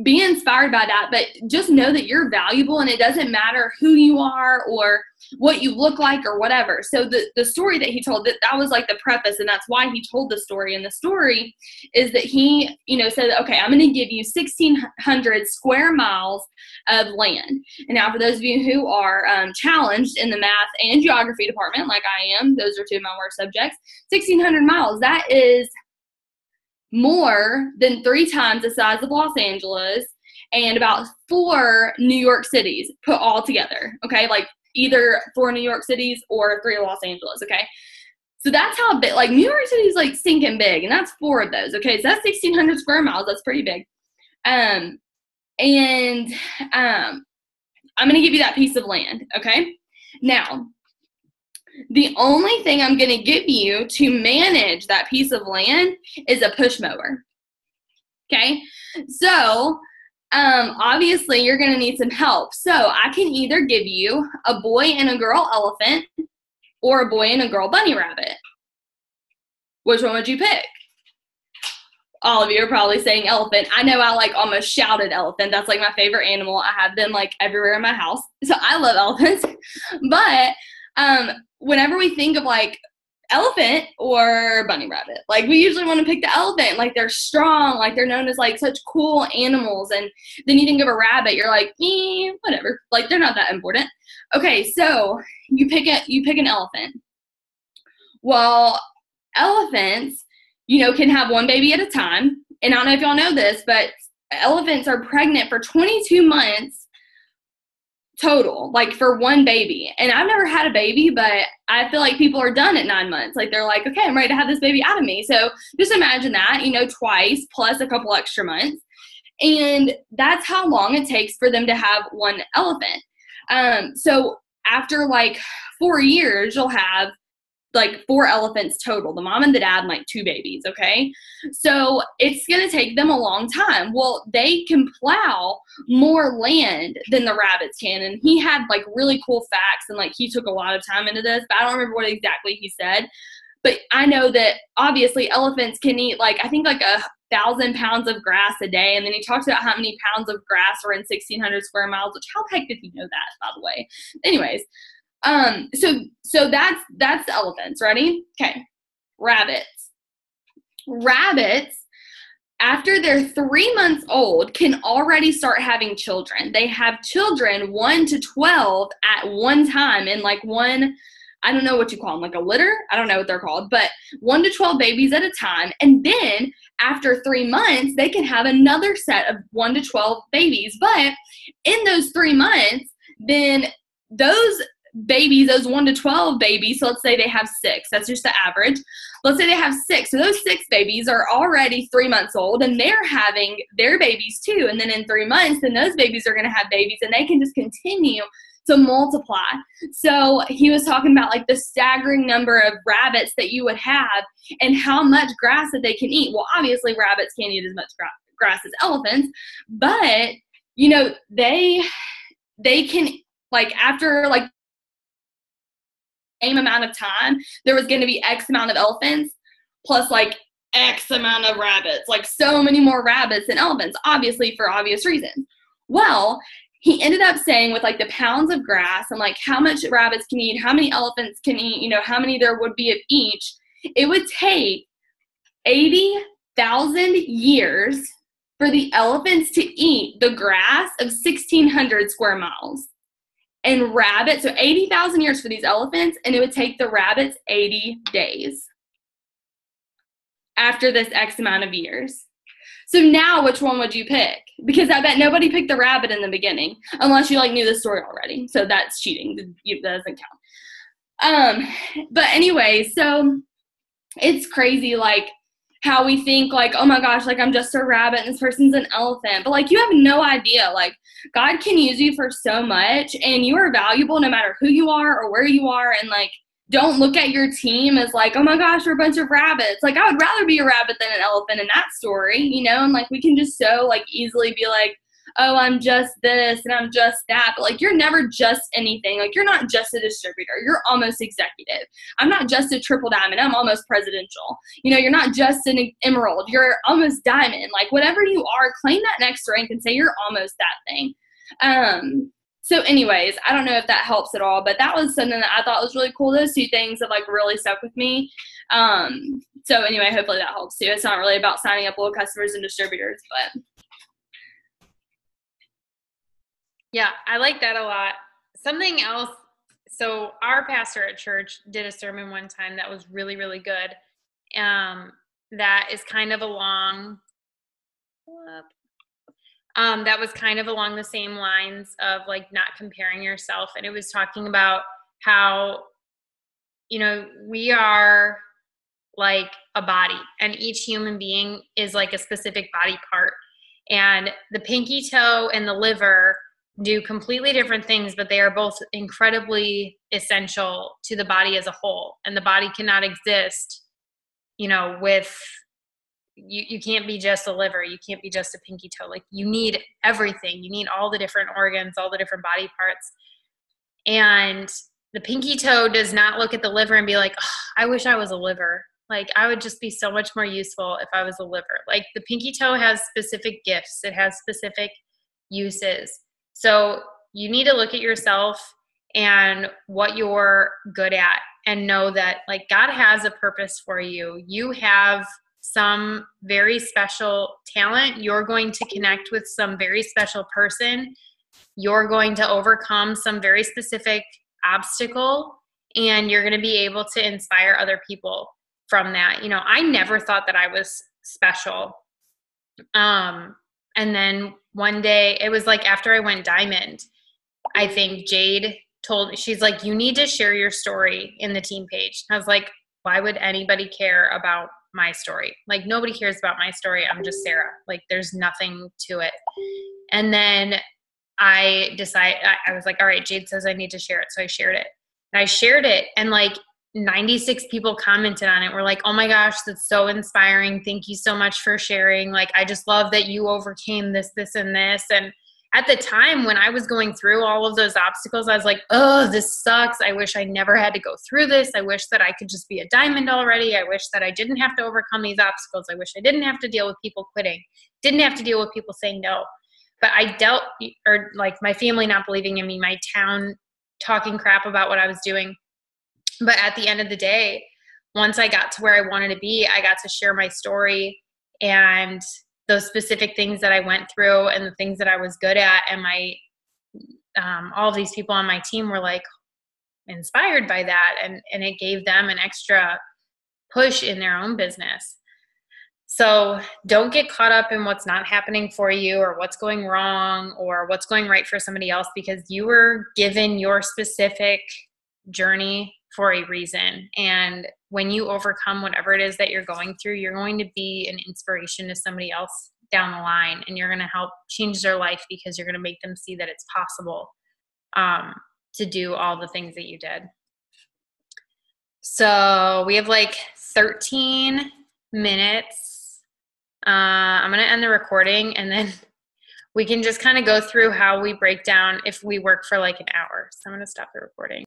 be inspired by that, but just know that you're valuable, and it doesn't matter who you are or what you look like or whatever. So the story that he told, that was the preface, and that's why he told the story. And the story is that he, said, okay, I'm going to give you 1,600 square miles of land. And now for those of you who are challenged in the math and geography department, like I am, those are two of my worst subjects, 1,600 miles, that is more than 3 times the size of Los Angeles and about 4 New York cities put all together, okay? Either 4 New York cities or 3 Los Angeles, okay? So that's how big, New York City is stinking big, and that's 4 of those, okay? So that's 1,600 square miles. That's pretty big. I'm going to give you that piece of land, okay? Now, the only thing I'm going to give you to manage that piece of land is a push mower. Okay? So, obviously, you're going to need some help. So, I can either give you a boy and a girl elephant or a boy and a girl bunny rabbit. Which one would you pick? All of you are probably saying elephant. I know I almost shouted elephant. That's my favorite animal. I have them everywhere in my house. So, I love elephants. But whenever we think of elephant or bunny rabbit, we usually want to pick the elephant. They're strong, they're known as such cool animals. And then you think of a rabbit, you're whatever, they're not that important. Okay, so you pick an elephant. Well, elephants, can have one baby at a time. And I don't know if y'all know this, but elephants are pregnant for 22 months total, for one baby. And I've never had a baby, but I feel people are done at 9 months. They're okay, I'm ready to have this baby out of me. So just imagine that, twice plus a couple extra months. And that's how long it takes for them to have one elephant. So after like 4 years, you'll have like 4 elephants total, the mom and the dad and like 2 babies, okay? So it's going to take them a long time. Well, they can plow more land than the rabbits can. And he had like really cool facts, and like he took a lot of time into this, but I don't remember what exactly he said. But I know that obviously elephants can eat like, I think like 1,000 pounds of grass a day. And then he talks about how many pounds of grass are in 1,600 square miles, which how the heck did he know that, by the way? Anyways, so that's elephants. Ready? Okay. Rabbits. Rabbits, after they're 3 months old, can already start having children. They have children 1 to 12 at one time in like one, I don't know what you call them, like a litter? I don't know what they're called, but 1 to 12 babies at a time. And then after 3 months, they can have another set of 1 to 12 babies. But in those 3 months, then those babies, those 1 to 12 babies, so let's say they have 6, that's just the average. Let's say they have 6, so those 6 babies are already 3 months old, and they're having their babies too. And then in 3 months, then those babies are going to have babies, and they can just continue to multiply. So he was talking about like the staggering number of rabbits that you would have and how much grass that they can eat. Well, obviously rabbits can't eat as much grass as elephants, but you know, they can, like, after like same amount of time, there was going to be X amount of elephants plus like X amount of rabbits, like so many more rabbits than elephants, obviously for obvious reasons. Well, he ended up saying with like the pounds of grass and like how much rabbits can eat, how many elephants can eat, you know, how many there would be of each, it would take 80,000 years for the elephants to eat the grass of 1,600 square miles. And rabbits, so 80,000 years for these elephants, and it would take the rabbits 80 days after this X amount of years. So now which one would you pick? Because I bet nobody picked the rabbit in the beginning, unless you like knew the story already. So that's cheating. That doesn't count. But anyway, so it's crazy, like, how we think, like, oh my gosh, like, I'm just a rabbit and this person's an elephant. But, like, you have no idea. Like, God can use you for so much, and you are valuable no matter who you are or where you are. And, like, don't look at your team as, like, oh my gosh, we're a bunch of rabbits. Like, I would rather be a rabbit than an elephant in that story, you know? And, like, we can just so, like, easily be like, oh, I'm just this and I'm just that. But, like, you're never just anything. Like, you're not just a distributor. You're almost executive. I'm not just a triple diamond. I'm almost presidential. You know, you're not just an emerald. You're almost diamond. Like, whatever you are, claim that next rank and say you're almost that thing. So anyways, I don't know if that helps at all, but that was something that I thought was really cool. Those 2 things have, like, really stuck with me. So anyway, hopefully that helps too. It's not really about signing up little customers and distributors, but yeah, I like that a lot. Something else, so our pastor at church did a sermon one time that was really, really good. That is kind of along, that was kind of along the same lines of, like, not comparing yourself. And it was talking about how, you know, we are like a body, and each human being is like a specific body part. And the pinky toe and the liver do completely different things, but they are both incredibly essential to the body as a whole. And the body cannot exist, you know, with you can't be just a liver, you can't be just a pinky toe. Like, you need everything. You need all the different organs, all the different body parts. And the pinky toe does not look at the liver and be like, oh, I wish I was a liver. Like, I would just be so much more useful if I was a liver. Like, the pinky toe has specific gifts. It has specific uses. So you need to look at yourself and what you're good at and know that, like, God has a purpose for you. You have some very special talent. You're going to connect with some very special person. You're going to overcome some very specific obstacle, and you're going to be able to inspire other people from that. You know, I never thought that I was special. And then one day, it was like after I went diamond, I think Jade told me, she's like, you need to share your story in the team page. I was like, why would anybody care about my story? Like, nobody cares about my story. I'm just Sarah. Like, there's nothing to it. And then I was like, all right, Jade says I need to share it. So I shared it. And I shared it, and like 96 people commented on it. We're like, oh my gosh, that's so inspiring. Thank you so much for sharing. Like, I just love that you overcame this, this, and this. And at the time when I was going through all of those obstacles, I was like, oh, this sucks. I wish I never had to go through this. I wish that I could just be a diamond already. I wish that I didn't have to overcome these obstacles. I wish I didn't have to deal with people quitting, didn't have to deal with people saying no. But or like my family not believing in me, my town talking crap about what I was doing. But at the end of the day, once I got to where I wanted to be, I got to share my story and those specific things that I went through and the things that I was good at. And all of these people on my team were like inspired by that. And it gave them an extra push in their own business. So don't get caught up in what's not happening for you or what's going wrong or what's going right for somebody else, because you were given your specific journey for a reason. And when you overcome whatever it is that you're going through, you're going to be an inspiration to somebody else down the line, and you're going to help change their life because you're going to make them see that it's possible to do all the things that you did. So we have like 13 minutes. I'm going to end the recording, and then we can just kind of go through how we break down if we work for like an hour. So I'm going to stop the recording.